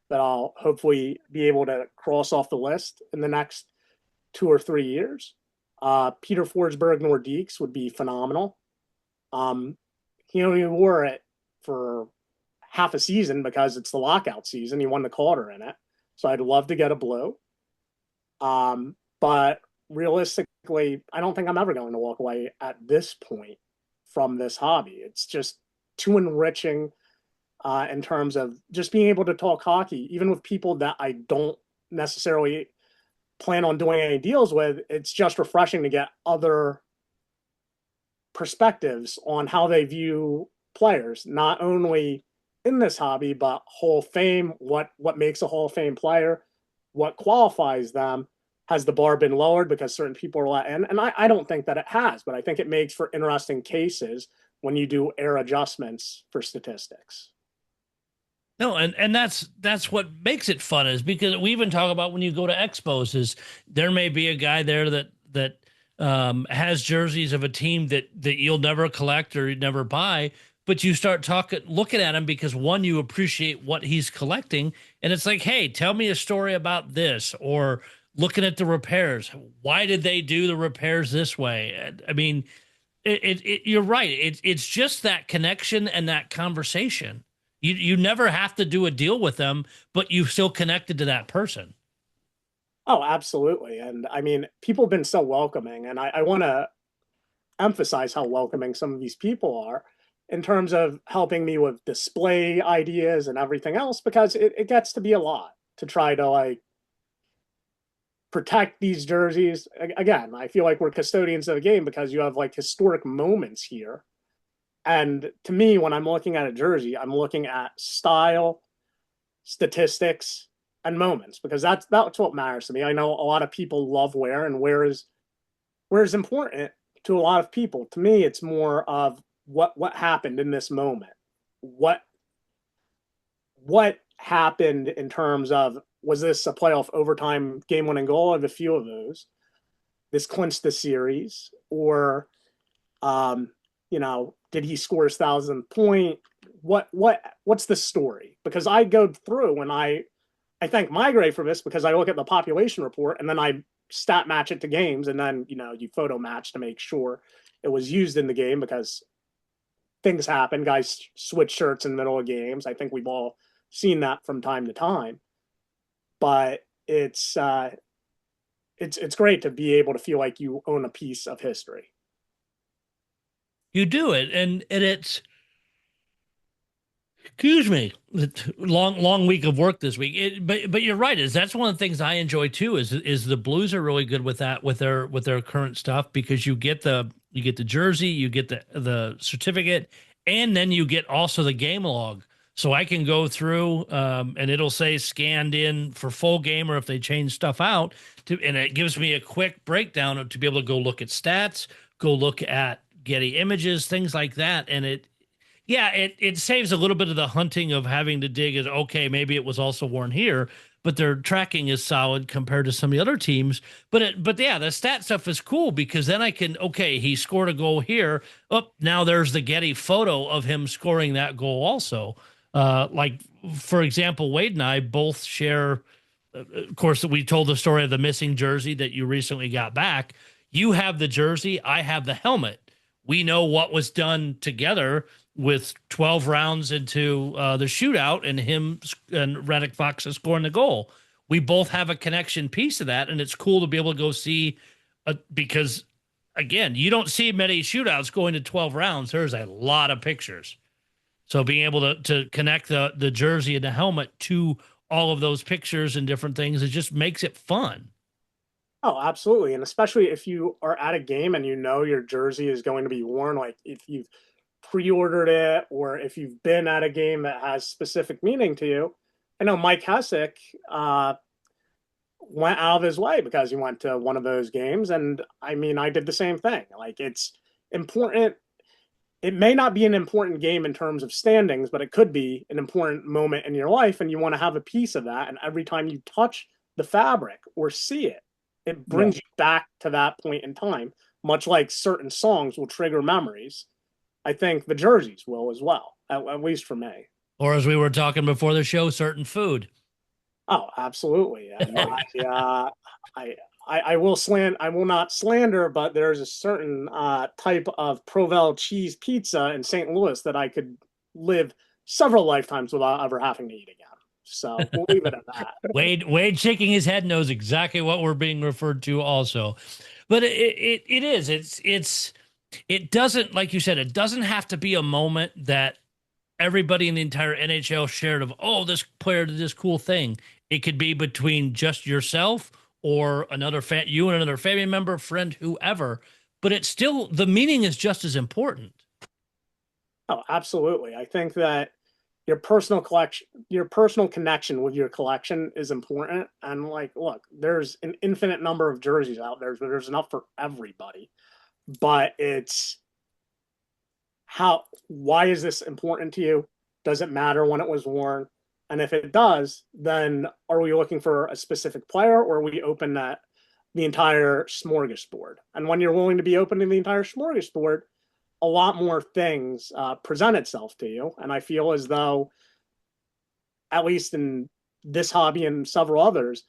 G: that I'll hopefully be able to cross off the list in the next 2 or 3 years. Peter Forsberg Nordiques would be phenomenal. He only wore it for half a season because it's the lockout season. He won the Calder in it. So I'd love to get a blue. But realistically, I don't think I'm ever going to walk away at this point from this hobby. It's just too enriching in terms of just being able to talk hockey, even with people that I don't necessarily plan on doing any deals with. It's just refreshing to get other perspectives on how they view players, not only in this hobby, but Hall of Fame, what makes a Hall of Fame player, what qualifies them. Has the bar been lowered because certain people are let in? And I don't think that it has, but I think it makes for interesting cases when you do air adjustments for statistics.
F: No, and that's what makes it fun, is because we even talk about when you go to expos, is there may be a guy there that has jerseys of a team that you'll never collect or never buy, but you start looking at him because, one, you appreciate what he's collecting, and it's like, hey, tell me a story about this, or looking at the repairs. Why did they do the repairs this way? I mean, you're right. It's just that connection and that conversation. You never have to do a deal with them, but you've still connected to that person.
G: Oh, absolutely. And I mean, people have been so welcoming, and I want to emphasize how welcoming some of these people are in terms of helping me with display ideas and everything else, because it gets to be a lot to try to like protect these jerseys. Again, I feel like we're custodians of the game because you have like historic moments here. And to me, when I'm looking at a jersey, I'm looking at style, statistics, and moments, because that's what matters to me. I know a lot of people love wear, and wear is important to a lot of people. To me, it's more of what happened in this moment. What happened in terms of, was this a playoff overtime game-winning goal? I have a few of those. This clinched the series, or did he score his 1,000th point? What's the story? Because I go through and I thank Migrate for this, because I look at the population report and then I stat match it to games, and then you photo match to make sure it was used in the game, because things happen. Guys switch shirts in the middle of games. I think we've all seen that from time to time. But it's great to be able to feel like you own a piece of history.
F: You do it, and it's, excuse me, long week of work this week. But you're right. That's one of the things I enjoy too. Is the Blues are really good with that, with their current stuff, because you get the jersey, you get the certificate, and then you get also the game log. So I can go through and it'll say scanned in for full game, or if they change stuff out, and it gives me a quick breakdown to be able to go look at stats, go look at Getty images, things like that. And it saves a little bit of the hunting of having to dig as, okay, maybe it was also worn here, but their tracking is solid compared to some of the other teams. But yeah, the stat stuff is cool, because then I can, okay, he scored a goal here. Oh, now there's the Getty photo of him scoring that goal also. Like, for example, Wade and I both share, of course, we told the story of the missing jersey that you recently got back. You have the jersey, I have the helmet. We know what was done together with 12 rounds into the shootout, and him and Radek Fox scoring the goal. We both have a connection piece of that, and it's cool to be able to go see, because, again, you don't see many shootouts going to 12 rounds. There's a lot of pictures. So being able to connect the jersey and the helmet to all of those pictures and different things, it just makes it fun.
G: Oh, absolutely. And especially if you are at a game and you know your jersey is going to be worn, like if you've pre-ordered it or if you've been at a game that has specific meaning to you. I know Mike Hessick went out of his way because he went to one of those games. And I mean, I did the same thing. Like, it's important. It may not be an important game in terms of standings, but it could be an important moment in your life. And you want to have a piece of that. And every time you touch the fabric or see it, it brings you back to that point in time, much like certain songs will trigger memories. I think the jerseys will as well, at least for me.
F: Or as we were talking before the show, certain food.
G: Oh, absolutely. And I will not slander, but there's a certain type of Provel cheese pizza in St. Louis that I could live several lifetimes without ever having to eat again. So we'll leave it at that.
F: Wade shaking his head knows exactly what we're being referred to also. But it doesn't, like you said, it doesn't have to be a moment that everybody in the entire NHL shared of, oh, this player did this cool thing. It could be between just yourself or another you and another family member, friend, whoever. But it's still, the meaning is just as important.
G: Oh, absolutely. I think that your personal connection with your collection is important. And like, look, there's an infinite number of jerseys out there, but there's enough for everybody. But it's why is this important to you? Does it matter when it was worn? And if it does, then are we looking for a specific player, or are we open the entire smorgasbord? And when you're willing to be open to the entire smorgasbord, a lot more things present itself to you. And I feel as though, at least in this hobby and several others,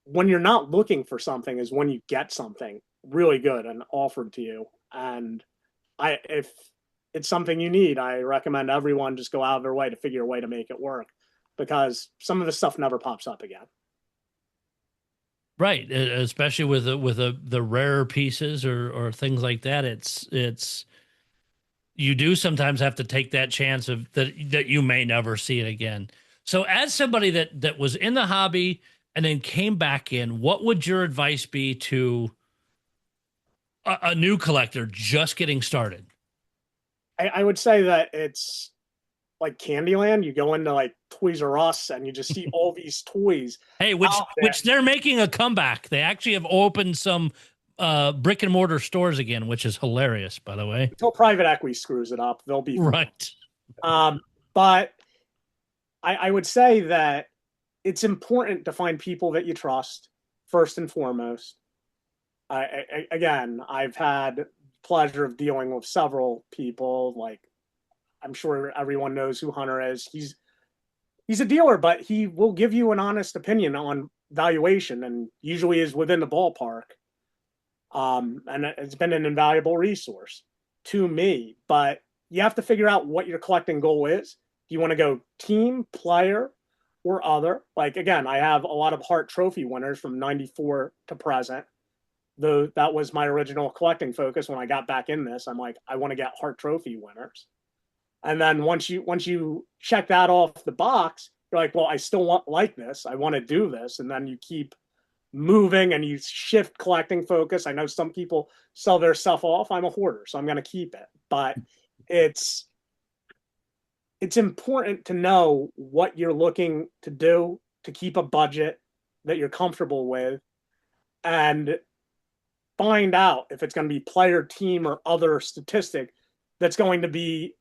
G: when you're not looking for something is when you get something really good and offered to you. And if it's something you need, I recommend everyone just go out of their way to figure a way to make it work, because some of the stuff never pops up again.
F: Right, especially with the rarer pieces or things like that. It's you do sometimes have to take that chance of that you may never see it again. So, as somebody that was in the hobby and then came back in, what would your advice be to a new collector just getting started?
G: I would say that it's like Candyland. You go into like Toys R Us and you just see all these toys.
F: Hey, which they're making a comeback. They actually have opened some brick and mortar stores again, which is hilarious, by the way.
G: Until private equity screws it up, they'll be
F: right.
G: But I would say that it's important to find people that you trust first and foremost. Again, I've had pleasure of dealing with several people. Like, I'm sure everyone knows who Hunter is. He's a dealer, but he will give you an honest opinion on valuation, and usually is within the ballpark. And it's been an invaluable resource to me. But you have to figure out what your collecting goal is. Do you want to go team, player, or other? Like, again, I have a lot of Hart Trophy winners from '94 to present. Though that was my original collecting focus when I got back in this. I'm like, I want to get Hart Trophy winners. And then once you check that off the box, you're like, well, I still like this. I want to do this. And then you keep moving and you shift collecting focus. I know some people sell their stuff off. I'm a hoarder, so I'm going to keep it. But it's important to know what you're looking to do, to keep a budget that you're comfortable with, and find out if it's going to be player, team, or other statistic that's going to be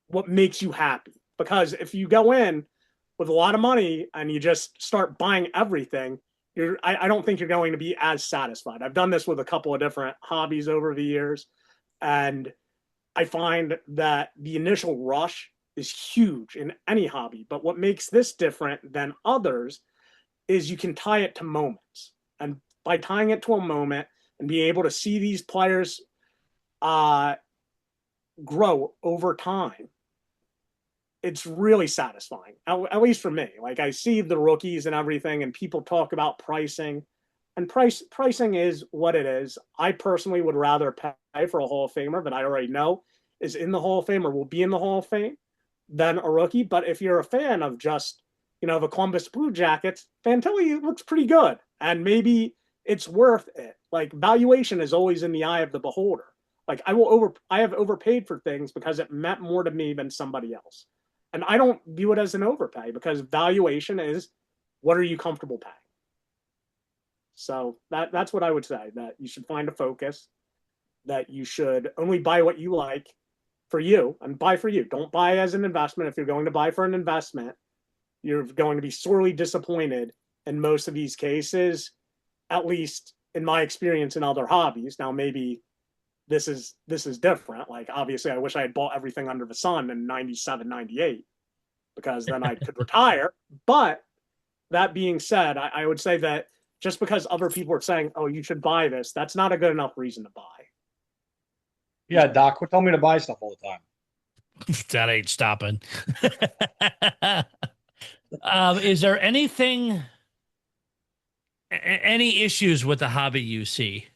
G: what makes you happy. Because if you go in with a lot of money and you just start buying everything, I don't think you're going to be as satisfied. I've done this with a couple of different hobbies over the years, and I find that the initial rush is huge in any hobby. But what makes this different than others is you can tie it to moments. And by tying it to a moment and being able to see these players grow over time, it's really satisfying, at least for me. Like, I see the rookies and everything, and people talk about pricing, and pricing is what it is. I personally would rather pay for a Hall of Famer that I already know is in the Hall of Fame or will be in the Hall of Fame than a rookie. But if you're a fan of just, the Columbus Blue Jackets, Fantilli looks pretty good. And maybe it's worth it. Like valuation is always in the eye of the beholder. Like I have overpaid for things because it meant more to me than somebody else. And I don't view it as an overpay because valuation is what are you comfortable paying? So that's what I would say, that you should find a focus, that you should only buy what you like for you and buy for you. Don't buy as an investment. If you're going to buy for an investment, you're going to be sorely disappointed in most of these cases, at least in my experience in other hobbies. Now, maybe this is different. Like, obviously, I wish I had bought everything under the sun in 97, 98, because then I could retire. But that being said, I would say that just because other people are saying, oh, you should buy this, that's not a good enough reason to buy.
I: Yeah, Doc, quit telling me to buy stuff all the time.
F: That ain't stopping. Is there anything, any issues with the hobby you see?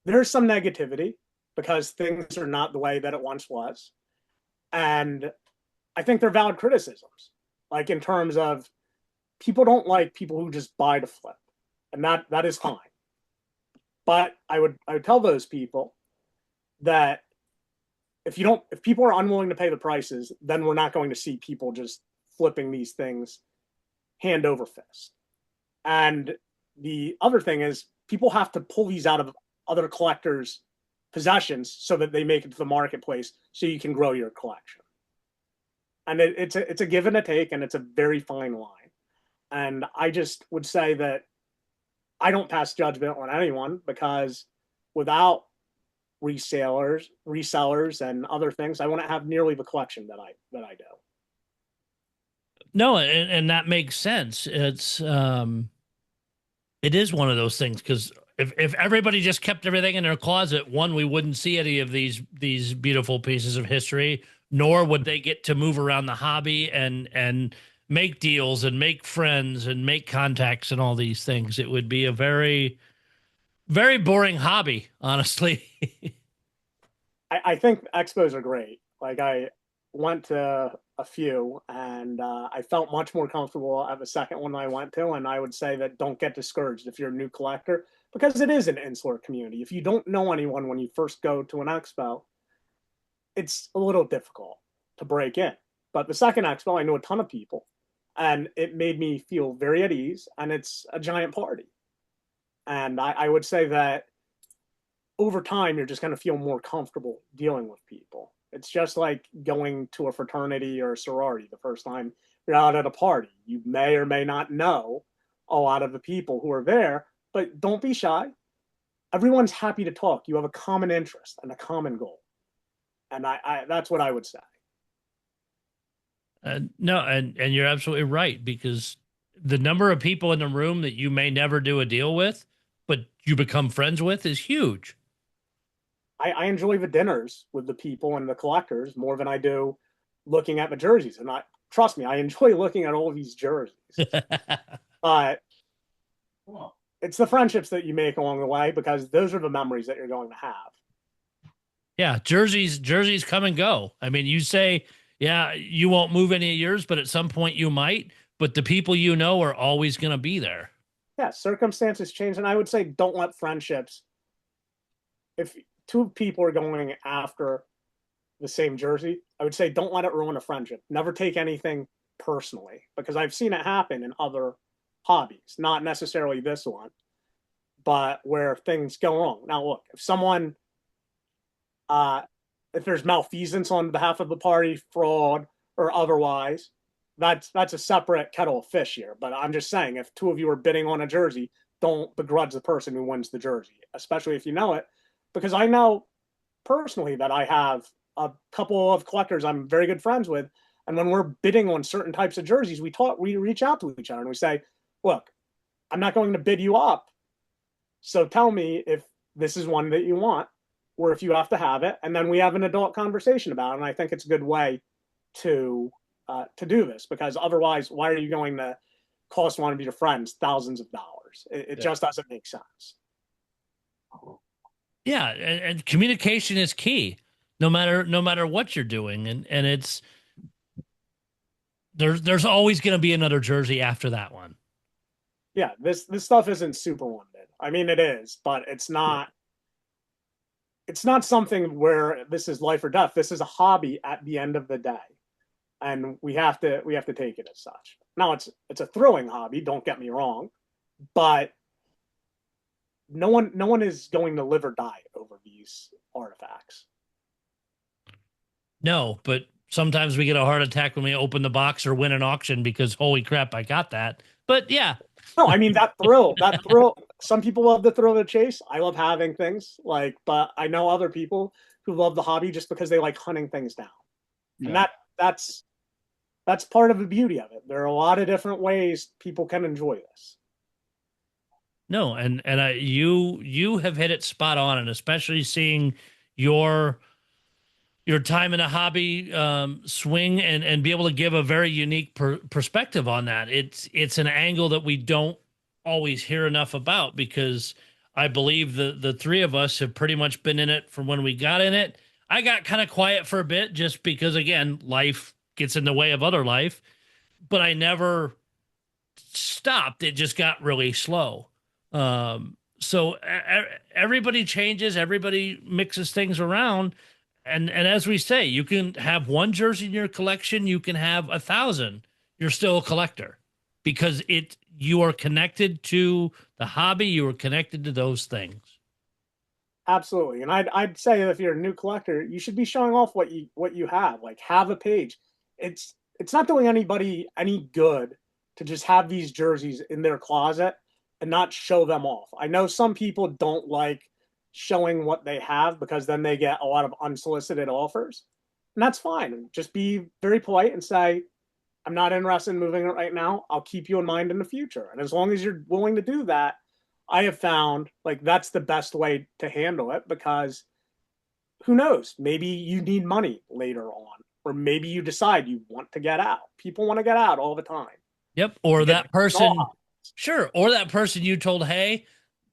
G: There's some negativity because things are not the way that it once was. And I think they're valid criticisms, like in terms of people don't like people who just buy to flip. And that is fine. But I would tell those people that if people are unwilling to pay the prices, then we're not going to see people just flipping these things hand over fist. And the other thing is people have to pull these out of other collectors' possessions so that they make it to the marketplace so you can grow your collection. And it's a give and a take, and it's a very fine line. And I just would say that I don't pass judgment on anyone, because without resellers and other things, I wouldn't have nearly the collection that I do.
F: No, and that makes sense. It is one of those things, because if everybody just kept everything in their closet, one, we wouldn't see any of these beautiful pieces of history, nor would they get to move around the hobby and make deals and make friends and make contacts and all these things. It would be a very, very boring hobby, honestly.
G: I think expos are great. Like, I went to a few, and I felt much more comfortable at the second one I went to. And I would say that don't get discouraged if you're a new collector, because it is an insular community. If you don't know anyone when you first go to an expo, it's a little difficult to break in. But the second expo, I knew a ton of people, and it made me feel very at ease, and it's a giant party. And I would say that over time, you're just going to feel more comfortable dealing with people. It's just like going to a fraternity or a sorority the first time you're out at a party. You may or may not know a lot of the people who are there, but don't be shy. Everyone's happy to talk. You have a common interest and a common goal. And I that's what I would say.
F: No, and you're absolutely right, because the number of people in the room that you may never do a deal with, but you become friends with, is huge.
G: I enjoy the dinners with the people and the collectors more than I do looking at the jerseys. And trust me, I enjoy looking at all of these jerseys. But it's the friendships that you make along the way, because those are the memories that you're going to have.
F: Yeah, jerseys come and go. I mean, you say, yeah, you won't move any of yours, but at some point you might. But the people you know are always going to be there. Yeah,
G: circumstances change. And I would say don't let friendships, if two people are going after the same jersey, I would say don't let it ruin a friendship. Never take anything personally, because I've seen it happen in other hobbies, not necessarily this one, but where things go wrong. Now, look, if someone, if there's malfeasance on behalf of the party, fraud or otherwise, that's a separate kettle of fish here. But I'm just saying, if two of you are bidding on a jersey, don't begrudge the person who wins the jersey, especially if you know it. Because I know personally that I have a couple of collectors I'm very good friends with. And when we're bidding on certain types of jerseys, we reach out to each other and we say, look, I'm not going to bid you up. So tell me if this is one that you want, or if you have to have it. And then we have an adult conversation about it. And I think it's a good way to do this, because otherwise, why are you going to cost one of your friends thousands of dollars? It just doesn't make sense.
F: Yeah, and communication is key, no matter what you're doing, and it's there's always going to be another jersey after that one.
G: Yeah, this stuff isn't super limited. I mean, it is, but it's not. It's not something where this is life or death. This is a hobby at the end of the day, and we have to take it as such. Now, it's a thrilling hobby. Don't get me wrong, but no one is going to live or die over these artifacts.
F: No, but sometimes we get a heart attack when we open the box or win an auction because holy crap, I got that. But yeah.
G: No, I mean that thrill. Some people love the thrill of the chase. I love having things like, but I know other people who love the hobby just because they like hunting things down, and that's part of the beauty of it. There are a lot of different ways people can enjoy this.
F: No, you have hit it spot on, and especially seeing your time in a hobby swing and be able to give a very unique perspective on that. It's an angle that we don't always hear enough about, because I believe the three of us have pretty much been in it from when we got in it. I got kind of quiet for a bit just because, again, life gets in the way of other life, but I never stopped. It just got really slow. So everybody changes, everybody mixes things around. And as we say, you can have one jersey in your collection, you can have 1,000. You're still a collector because you are connected to the hobby. You are connected to those things.
G: Absolutely, and I'd say that if you're a new collector, you should be showing off what you have. Like, have a page. It's not doing anybody any good to just have these jerseys in their closet and not show them off. I know some people don't like showing what they have because then they get a lot of unsolicited offers, and that's fine. Just be very polite and say, I'm not interested in moving it right now. I'll keep you in mind in the future. And as long as you're willing to do that, I have found like that's the best way to handle it, because who knows, maybe you need money later on, or maybe you decide you want to get out. People want to get out all the time.
F: Yep. Or that person, sure. Or that person you told, hey,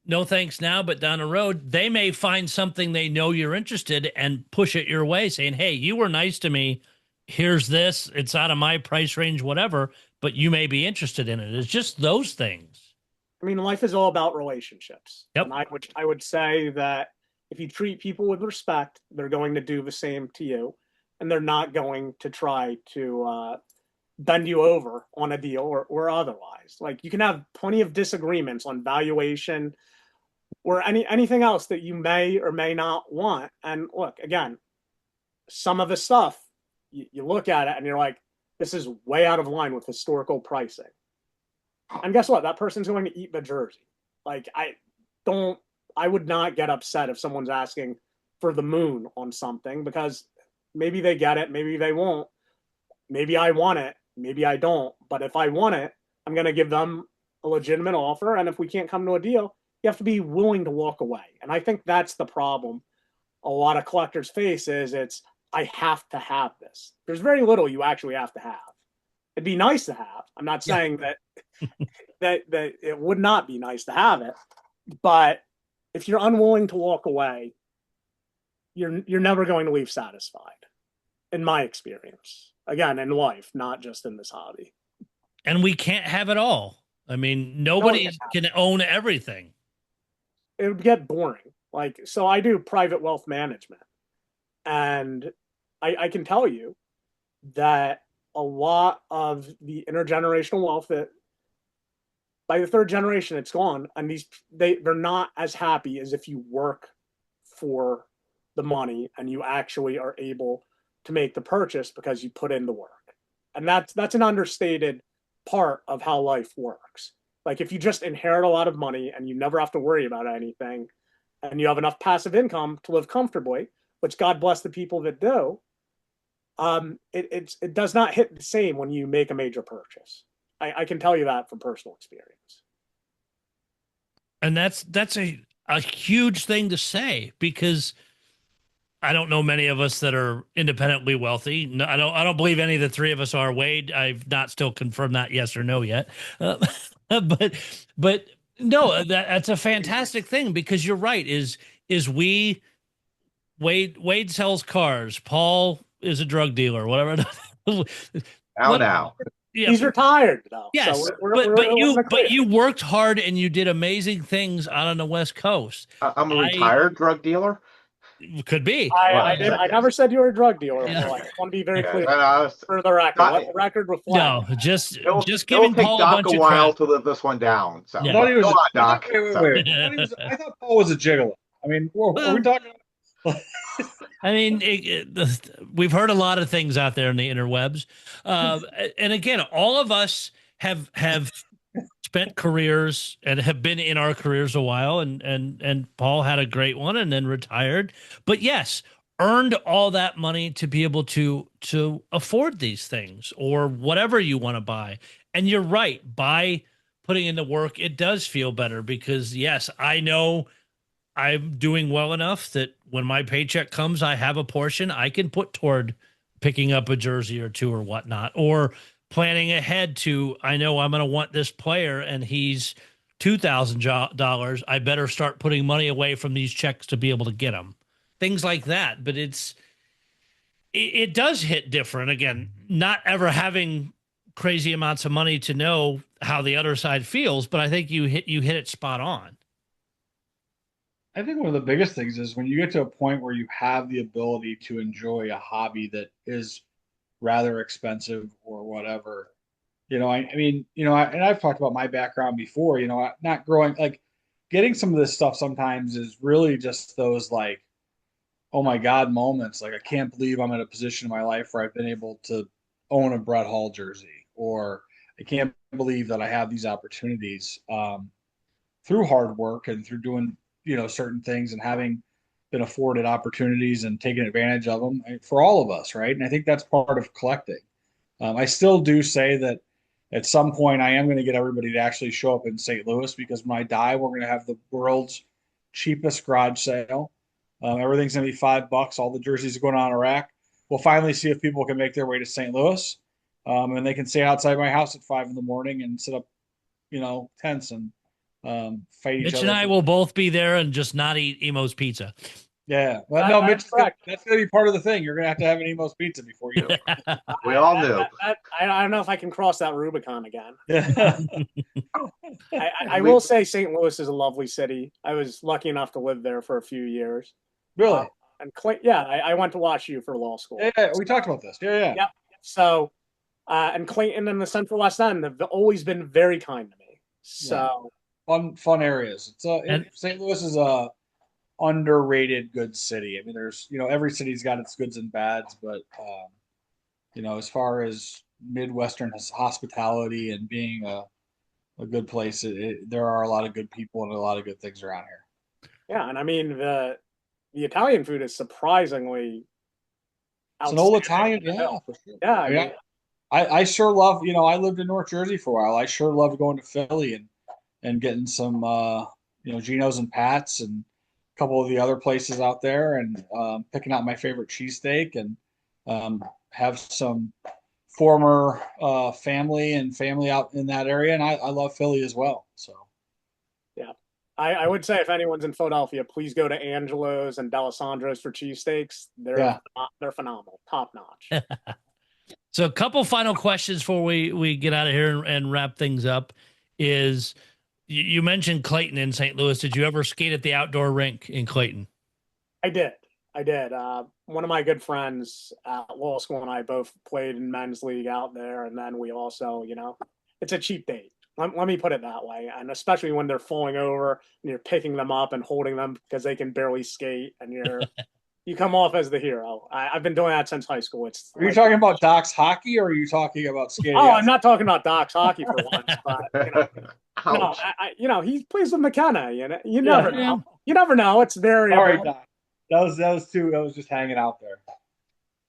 F: no thanks now, but down the road, they may find something they know you're interested and push it your way, saying, hey, you were nice to me. Here's this. It's out of my price range, whatever, but you may be interested in it. It's just those things.
G: I mean, life is all about relationships.
F: Yep.
G: And I would say that if you treat people with respect, they're going to do the same to you, and they're not going to try to bend you over on a deal or otherwise. Like, you can have plenty of disagreements on valuation or anything else that you may or may not want. And look, again, some of the stuff, you look at it and you're like, this is way out of line with historical pricing. And guess what? That person's going to eat the jersey. Like, I would not get upset if someone's asking for the moon on something, because maybe they get it, maybe they won't. Maybe I want it, maybe I don't. But if I want it, I'm going to give them a legitimate offer. And if we can't come to a deal, you have to be willing to walk away. And I think that's the problem a lot of collectors face is I have to have this. There's very little you actually have to have. It'd be nice to have. I'm not saying that that it would not be nice to have it, but if you're unwilling to walk away, you're never going to leave satisfied, in my experience. Again, in life, not just in this hobby.
F: And we can't have it all. I mean, nobody can own everything.
G: It would get boring. Like, so I do private wealth management, and I can tell you that a lot of the intergenerational wealth, that by the third generation it's gone, and they're not as happy as if you work for the money and you actually are able to make the purchase because you put in the work. And that's an understated part of how life works. Like, if you just inherit a lot of money and you never have to worry about anything, and you have enough passive income to live comfortably, which God bless the people that do, it does not hit the same when you make a major purchase. I can tell you that from personal experience.
F: And that's a huge thing to say, because I don't know many of us that are independently wealthy. No, I don't believe any of the three of us are. Wade, I've not still confirmed that yes or no yet. But no, that's a fantastic thing, because you're right. Wade sells cars. Paul is a drug dealer, whatever.
H: Now.
F: Yeah,
G: He's retired though.
F: yes,
G: So
F: but you worked hard and you did amazing things out on the West Coast.
H: I'm a retired drug dealer.
F: Could be.
G: I never said you were a drug dealer.
F: Yeah.
G: So I just want to be very clear
H: Yeah,
G: for the record. Let the record reflect.
F: No, just
H: it'll
F: giving
H: take
F: Paul
H: Doc
F: a bunch
H: a
F: of
H: while
F: crap.
H: to live this one down. So
F: Yeah.
I: I thought he was
H: go on, Doc.
I: Wait. I thought Paul was a gigolo. I mean, are we talking?
F: I mean, we've heard a lot of things out there in the interwebs, and again, all of us have spent careers and have been in our careers a while, and Paul had a great one and then retired. But yes, earned all that money to be able to afford these things or whatever you want to buy. And you're right, by putting in the work, it does feel better because yes, I know I'm doing well enough that when my paycheck comes, I have a portion I can put toward picking up a jersey or two or whatnot, or planning ahead to, I know I'm going to want this player and he's $2,000. I better start putting money away from these checks to be able to get them. Things like that. But it does hit different. Again, not ever having crazy amounts of money to know how the other side feels, but I think you hit it spot on.
I: I think one of the biggest things is when you get to a point where you have the ability to enjoy a hobby that is rather expensive or whatever. I mean, and I've talked about my background before, not growing, like getting some of this stuff sometimes is really just those like, oh my God moments. Like, I can't believe I'm in a position in my life where I've been able to own a Brett Hall jersey, or I can't believe that I have these opportunities through hard work and through doing, certain things and having been afforded opportunities and taking advantage of them for all of us. Right. And I think that's part of collecting. I still do say that at some point I am going to get everybody to actually show up in St. Louis, because when I die, we're going to have the world's cheapest garage sale. Everything's going to be $5. All the jerseys are going on a rack. We'll finally see if people can make their way to St. Louis, and they can stay outside my house at 5 a.m. and set up, tents and fight each
F: Mitch
I: other.
F: and I will both be there and just not eat Emo's pizza.
I: Yeah. Well, no, Mitch, that's going to be part of the thing. You're going to have an Emo's pizza before you.
H: We all knew.
G: I don't know if I can cross that Rubicon again.
I: Yeah.
G: I will say St. Louis is a lovely city. I was lucky enough to live there for a few years.
I: Really?
G: And I went to watch you for law school.
I: Yeah, we talked about this. Yeah.
G: Yep. So, and Clayton and the Central West End have always been very kind to me. So
I: fun areas. St. Louis is a underrated good city. I mean, there's every city's got its goods and bads, but as far as Midwestern hospitality and being a good place, there are a lot of good people and a lot of good things around here.
G: Yeah, and I mean the Italian food is surprisingly.
I: It's an old Italian, yeah, for sure.
G: Yeah,
I: I sure love. I lived in North Jersey for a while. I sure loved going to Philly and getting some Geno's and Pat's and a couple of the other places out there, and picking out my favorite cheesesteak, and have some former family out in that area, and I love Philly as well. So,
G: yeah, I would say if anyone's in Philadelphia, please go to Angelo's and D'Alessandro's for cheesesteaks. They're phenomenal, top notch.
F: So, a couple final questions before we get out of here and wrap things up is. You mentioned Clayton in St. Louis. Did you ever skate at the outdoor rink in Clayton?
G: I did. One of my good friends at law school and I both played in men's league out there. And then we also, it's a cheap date. Let me put it that way. And especially when they're falling over and you're picking them up and holding them because they can barely skate, and you come off as the hero. I've been doing that since high school.
I: Are you talking about Doc's hockey, or are you talking about skating?
G: Oh, I'm not talking about Doc's hockey for once, but he plays with McKenna. You never know. You never know. It's very.
I: All right, Doc. That was two. That was just hanging out there.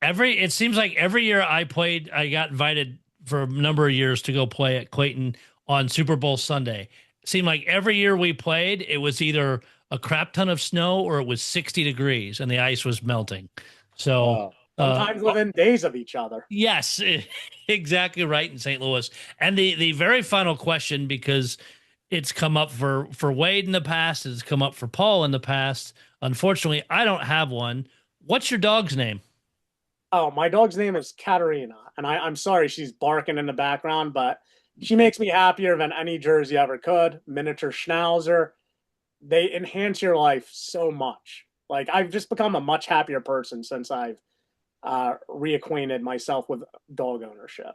F: It seems like every year I played, I got invited for a number of years to go play at Clayton on Super Bowl Sunday. It seemed like every year we played, it was either a crap ton of snow or it was 60 degrees and the ice was melting. So
G: sometimes within days of each other.
F: Yes, exactly right in St. Louis. And the very final question, because it's come up for Wade in the past, it's come up for Paul in the past. Unfortunately, I don't have one. What's your dog's name?
G: Oh, my dog's name is Katerina, and I'm sorry she's barking in the background, but she makes me happier than any jersey ever could. Miniature Schnauzer, they enhance your life so much. Like I've just become a much happier person since I've reacquainted myself with dog ownership,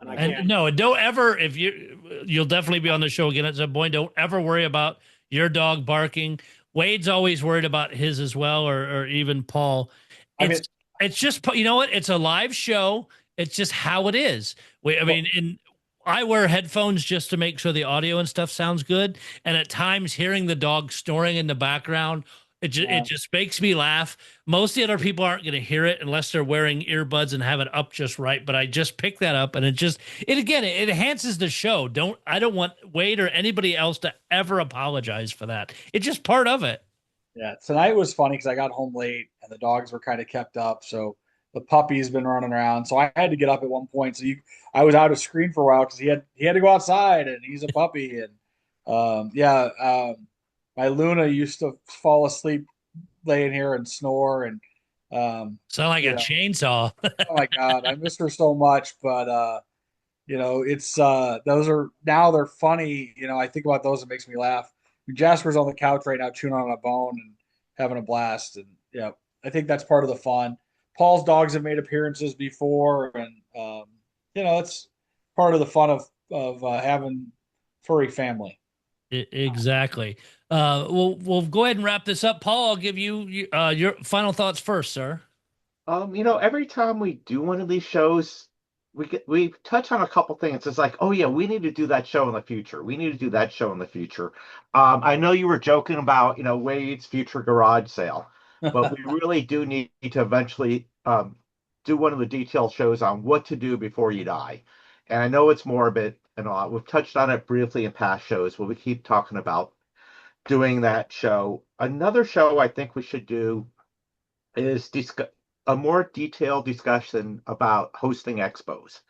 G: and I
F: And
G: can't.
F: no, don't ever, if you'll definitely be on the show again at some point. Don't ever worry about your dog barking. Wade's always worried about his as well, or even Paul.
I: I mean,
F: It's just, you know what? It's a live show. It's just how it is. I mean, and I wear headphones just to make sure the audio and stuff sounds good. And at times, hearing the dog snoring in the background, it just makes me laugh. Most of the other people aren't going to hear it unless they're wearing earbuds and have it up just right. But I just pick that up, and it enhances the show. I don't want Wade or anybody else to ever apologize for that. It's just part of it.
I: yeah, tonight was funny because I got home late and the dogs were kind of kept up. So the puppy's been running around. So I had to get up at one point. I was out of screen for a while because he had to go outside and he's a puppy. And my Luna used to fall asleep laying here and snore and
F: Sound like a chainsaw.
I: oh my God, I miss her so much. But it's those are now they're funny. I think about those, it makes me laugh. Jasper's on the couch right now chewing on a bone and having a blast. And yeah, I think that's part of the fun. Paul's dogs have made appearances before, and it's part of the fun of having furry family.
F: Exactly. We'll go ahead and wrap this up. Paul, I'll give you your final thoughts first, sir.
H: Every time we do one of these shows, we touch on a couple things. It's like, oh yeah, we need to do that show in the future. We need to do that show in the future. I know you were joking about, Wade's future garage sale, but we really do need to eventually do one of the detailed shows on what to do before you die. And I know it's morbid and all. We've touched on it briefly in past shows, but we keep talking about doing that show. Another show I think we should do is a more detailed discussion about hosting expos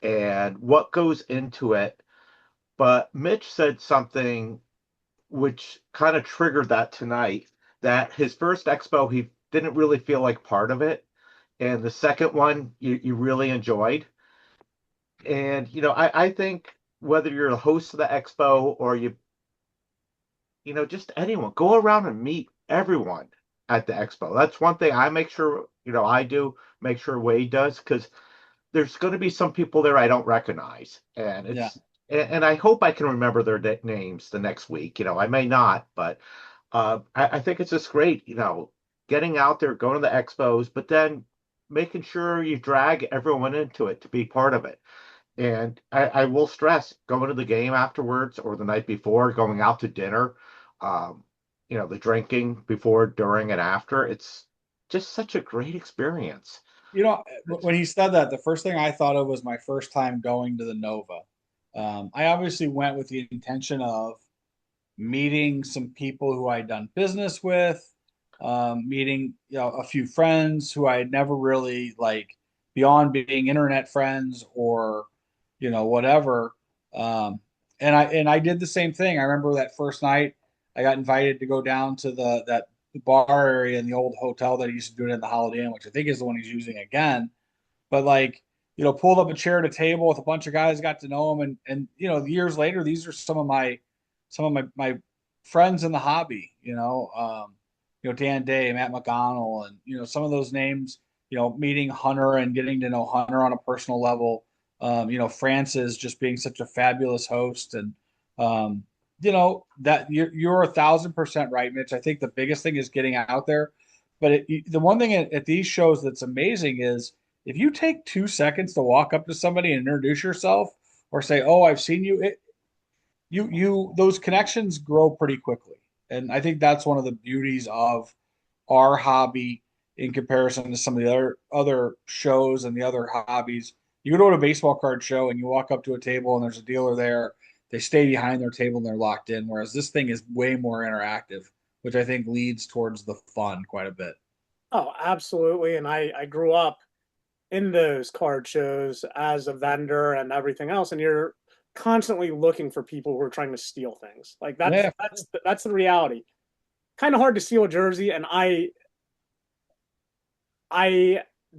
H: and what goes into it. But Mitch said something which kind of triggered that tonight, that his first expo, he didn't really feel like part of it. And the second one, you really enjoyed. And, I think whether you're the host of the expo or just anyone, go around and meet everyone at the expo. That's one thing I make sure, I do make sure Wade does, because there's going to be some people there I don't recognize. And and I hope I can remember their names the next week. I may not, but I think it's just great, getting out there, going to the expos, but then making sure you drag everyone into it to be part of it. And I will stress, going to the game afterwards or the night before, going out to dinner, the drinking before, during, and after. It's just such a great experience.
I: When he said that, the first thing I thought of was my first time going to the Nova. I obviously went with the intention of meeting some people who I'd done business with, meeting a few friends who I had never really, like, beyond being internet friends or whatever. And I did the same thing. I remember that first night I got invited to go down to that bar area in the old hotel that he used to do it in the Holiday Inn, which I think is the one he's using again. But pulled up a chair at a table with a bunch of guys, got to know them, and years later, these are some of my friends in the hobby. Dan Day, Matt McConnell, and some of those names. Meeting Hunter and getting to know Hunter on a personal level. Francis just being such a fabulous host, and that you're 1,000% right, Mitch. I think the biggest thing is getting out there. But the one thing at these shows that's amazing is if you take 2 seconds to walk up to somebody and introduce yourself or say, "Oh, I've seen you," those connections grow pretty quickly. And I think that's one of the beauties of our hobby in comparison to some of the other shows and the other hobbies. You go to a baseball card show and you walk up to a table and there's a dealer there. They stay behind their table and they're locked in. Whereas this thing is way more interactive, which I think leads towards the fun quite a bit.
G: Oh, absolutely. And I grew up in those card shows as a vendor and everything else. And you're constantly looking for people who are trying to steal things. Like that's the reality. Kind of hard to steal a jersey. And I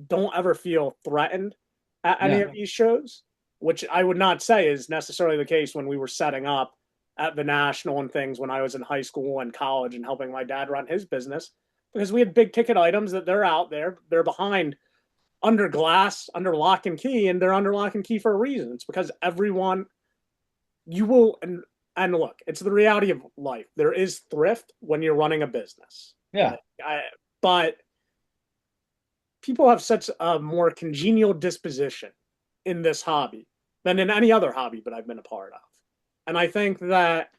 G: don't ever feel threatened at any of these shows, which I would not say is necessarily the case when we were setting up at the National and things when I was in high school and college and helping my dad run his business, because we had big ticket items that they're out there, they're behind under glass, under lock and key, and they're under lock and key for a reason. It's because everyone, you will, and look, it's the reality of life. There is thrift when you're running a business.
I: Yeah.
G: But people have such a more congenial disposition in this hobby than in any other hobby that I've been a part of. And I think that,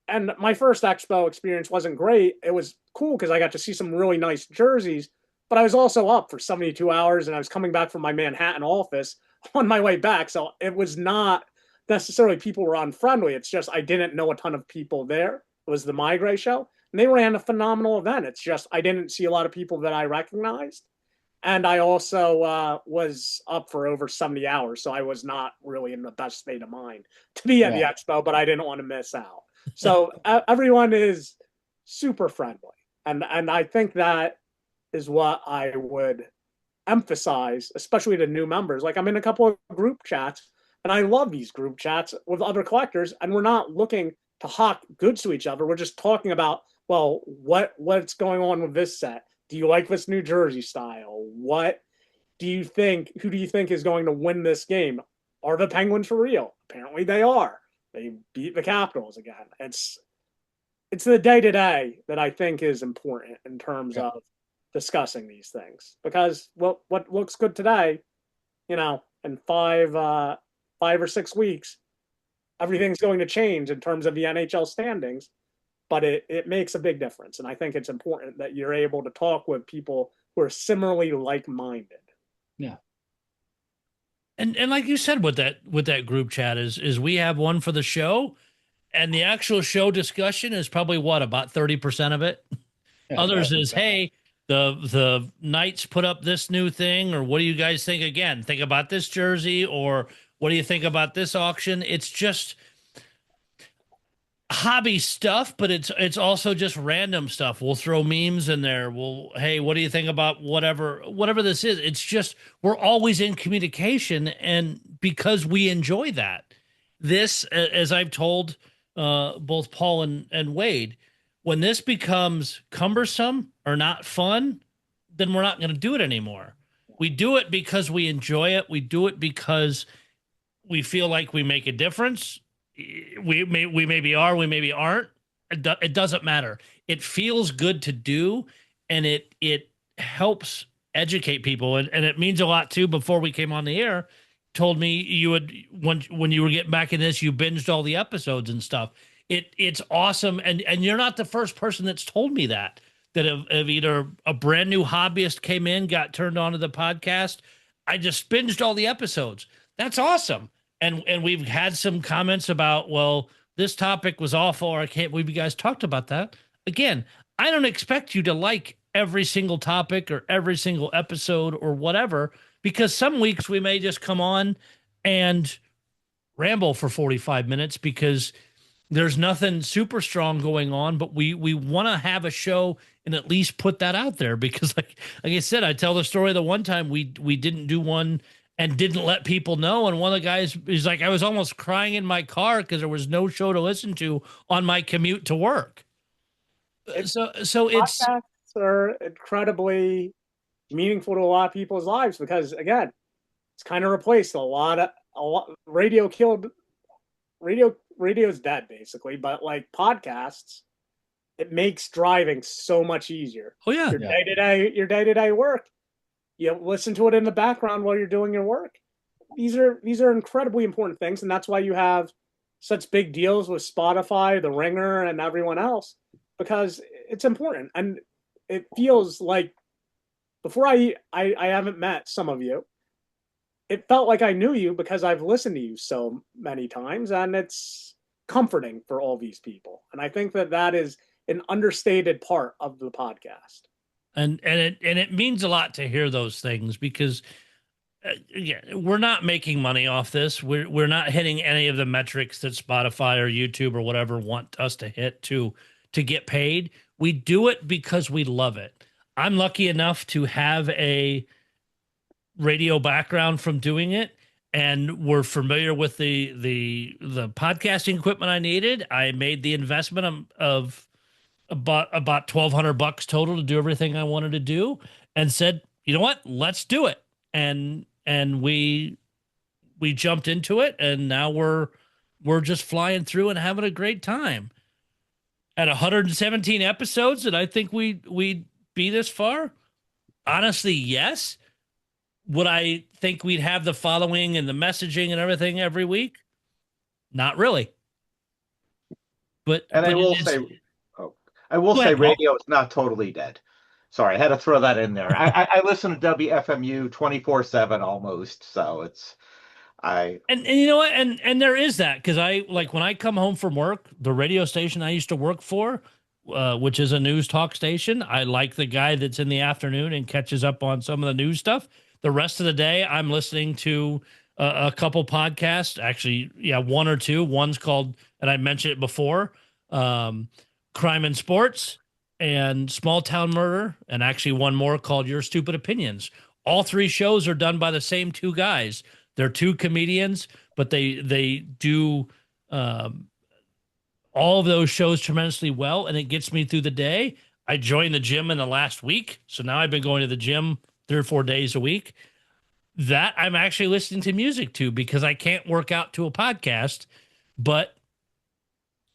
G: and my first expo experience wasn't great. It was cool because I got to see some really nice jerseys, but I was also up for 72 hours and I was coming back from my Manhattan office on my way back. So it was not necessarily people were unfriendly. It's just I didn't know a ton of people there. It was the Migrate show. And they ran a phenomenal event. It's just I didn't see a lot of people that I recognized. And I also was up for over 70 hours. So I was not really in the best state of mind to be at the expo, but I didn't want to miss out. So everyone is super friendly. And I think that is what I would emphasize, especially to new members. Like I'm in a couple of group chats, and I love these group chats with other collectors, and we're not looking to hawk goods to each other. We're just talking about, well, what's going on with this set? Do you like this New Jersey style? What do you think? Who do you think is going to win this game? Are the Penguins for real? Apparently they are. They beat the Capitals again. It's the day-to-day that I think is important in terms of discussing these things, because what looks good today, in 5 or 6 weeks, everything's going to change in terms of the NHL standings, but it makes a big difference. And I think it's important that you're able to talk with people who are similarly like-minded.
F: Yeah. And like you said, with that group chat is we have one for the show, and the actual show discussion is probably about 30% of it. Yeah, others is, hey, the Knights put up this new thing, or what do you guys think? Again, think about this jersey, or what do you think about this auction? It's just hobby stuff, but it's also just random stuff. We'll throw memes in there. Hey, what do you think about whatever this is? It's just, we're always in communication, and because we enjoy that. This, as I've told both Paul and Wade, when this becomes cumbersome or not fun, then we're not going to do it anymore. We do it because we enjoy it. We do it because we feel like we make a difference. We maybe are, we maybe aren't. It doesn't matter. It feels good to do, and it helps educate people. And it means a lot too. Before we came on the air, told me you would, when you were getting back in this, you binged all the episodes and stuff. It's awesome. And you're not the first person that's told me that have either a brand new hobbyist came in, got turned on to the podcast. I just binged all the episodes. That's awesome. And we've had some comments about, well, this topic was awful, or I can't believe you guys talked about that. Again, I don't expect you to like every single topic or every single episode or whatever, because some weeks we may just come on and ramble for 45 minutes because there's nothing super strong going on, but we want to have a show and at least put that out there, because like I said, I tell the story the one time we didn't do one and didn't let people know. And one of the guys is like, I was almost crying in my car because there was no show to listen to on my commute to work. So it's
G: podcasts are incredibly meaningful to a lot of people's lives, because again, it's kind of replaced a lot. Radio's dead basically, but like podcasts, it makes driving so much easier.
F: Oh yeah.
G: Your day-to-day work, you listen to it in the background while you're doing your work. These are incredibly important things, and that's why you have such big deals with Spotify, The Ringer, and everyone else, because it's important. And it feels like, before I haven't met some of you, it felt like I knew you because I've listened to you so many times, and it's comforting for all these people. And I think that is an understated part of the podcast.
F: And it means a lot to hear those things, because we're not making money off this. We're not hitting any of the metrics that Spotify or YouTube or whatever want us to hit to get paid. We do it because we love it. I'm lucky enough to have a radio background from doing it, and were familiar with the podcasting equipment I needed. I made the investment of about $1,200 total to do everything I wanted to do, and said, you know what, let's do it. And we jumped into it, and now we're just flying through and having a great time. At 117 episodes, did I think we'd be this far? Honestly, yes. Would I think we'd have the following and the messaging and everything every week? Not really. But
H: I will say, radio is not totally dead. Sorry, I had to throw that in there. I listen to WFMU 24/7 almost, so it's and
F: you know what, and there is that, because I, like, when I come home from work, the radio station I used to work for, which is a news talk station, I like the guy that's in the afternoon and catches up on some of the news stuff. The rest of the day, I'm listening to a couple podcasts. Actually, yeah, one or two. One's called, and I mentioned it before, Crime and Sports and Small Town Murder, and actually one more called Your Stupid Opinions. All three shows are done by the same two guys. They're two comedians, but they do all of those shows tremendously well, and it gets me through the day. I joined the gym in the last week, so now I've been going to the gym 3 or 4 days a week. That I'm actually listening to music to, because I can't work out to a podcast, but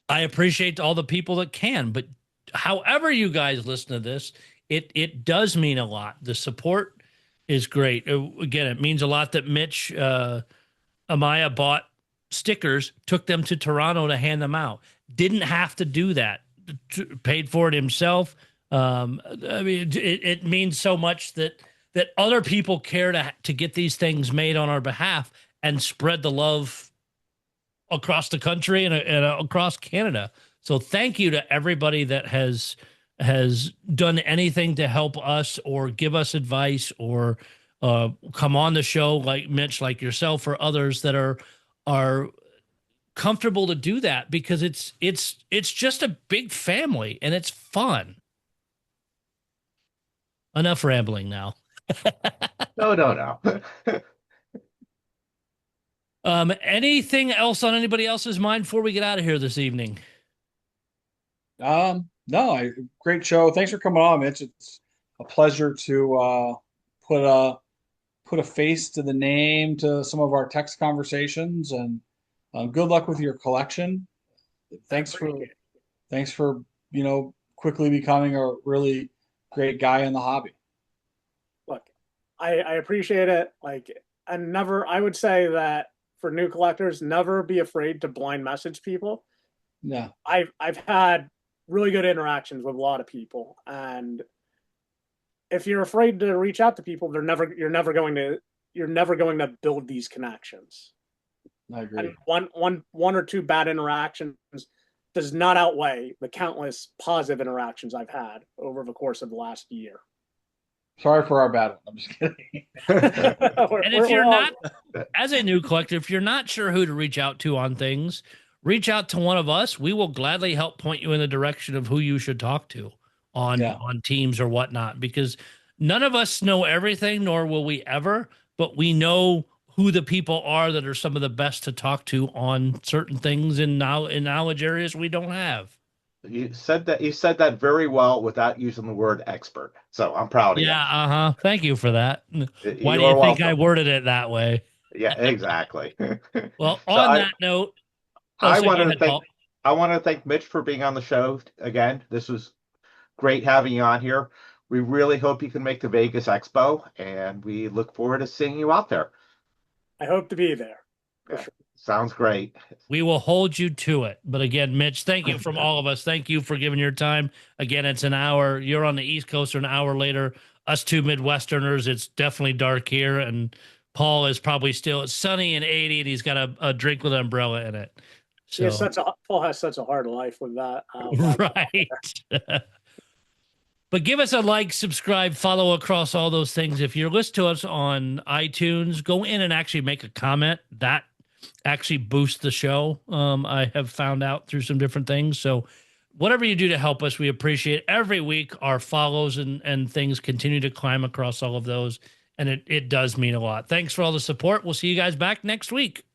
F: I appreciate all the people that can. But however you guys listen to this, it does mean a lot. The support is great. Again, it means a lot that Mitch Amaya bought stickers, took them to Toronto to hand them out. Didn't have to do that. Paid for it himself. I mean, it means so much that other people care to get these things made on our behalf and spread the love across the country and across Canada. So thank you to everybody that has done anything to help us or give us advice or come on the show, like Mitch, like yourself, or others that are comfortable to do that, because it's just a big family and it's fun. Enough rambling now.
H: No.
F: Anything else on anybody else's mind before we get out of here this evening?
I: No, great show. Thanks for coming on, Mitch. It's a pleasure to put a face to the name to some of our text conversations, and good luck with your collection. Thanks for quickly becoming a really great guy in the hobby.
G: Look, I appreciate it. And I would say that for new collectors, never be afraid to blind message people.
I: Yeah.
G: I've had really good interactions with a lot of people, and if you're afraid to reach out to people, you're never going to build these connections.
I: I agree.
G: And one or two bad interactions does not outweigh the countless positive interactions I've had over the course of the last year.
I: Sorry for our bad one. I'm just kidding.
F: And if you're not, as a new collector, if you're not sure who to reach out to on things, reach out to one of us. We will gladly help point you in the direction of who you should talk to on teams or whatnot, because none of us know everything, nor will we ever, but we know who the people are that are some of the best to talk to on certain things in knowledge areas we don't have.
H: You said that very well without using the word expert. So I'm proud of you.
F: Yeah, Thank you for that. Why do you think
H: welcome.
F: I worded it that way?
H: Yeah, exactly.
F: Well, on that note,
H: I want to thank Mitch for being on the show again. This was great having you on here. We really hope you can make the Vegas Expo, and we look forward to seeing you out there.
G: I hope to be there.
H: Yeah, sounds great.
F: We will hold you to it. But again, Mitch, thank you from all of us. Thank you for giving your time. Again, it's an hour. You're on the East Coast, or an hour later. Us two Midwesterners, it's definitely dark here. And Paul is probably still, it's sunny and 80, and he's got a drink with an umbrella in it. So.
G: Paul has such a hard life with that.
F: Right. But give us a like, subscribe, follow across all those things. If you're listening to us on iTunes, go in and actually make a comment. That actually boosts the show. I have found out through some different things. So whatever you do to help us, we appreciate. Every week our follows and things continue to climb across all of those. and it does mean a lot. Thanks for all the support. We'll see you guys back next week.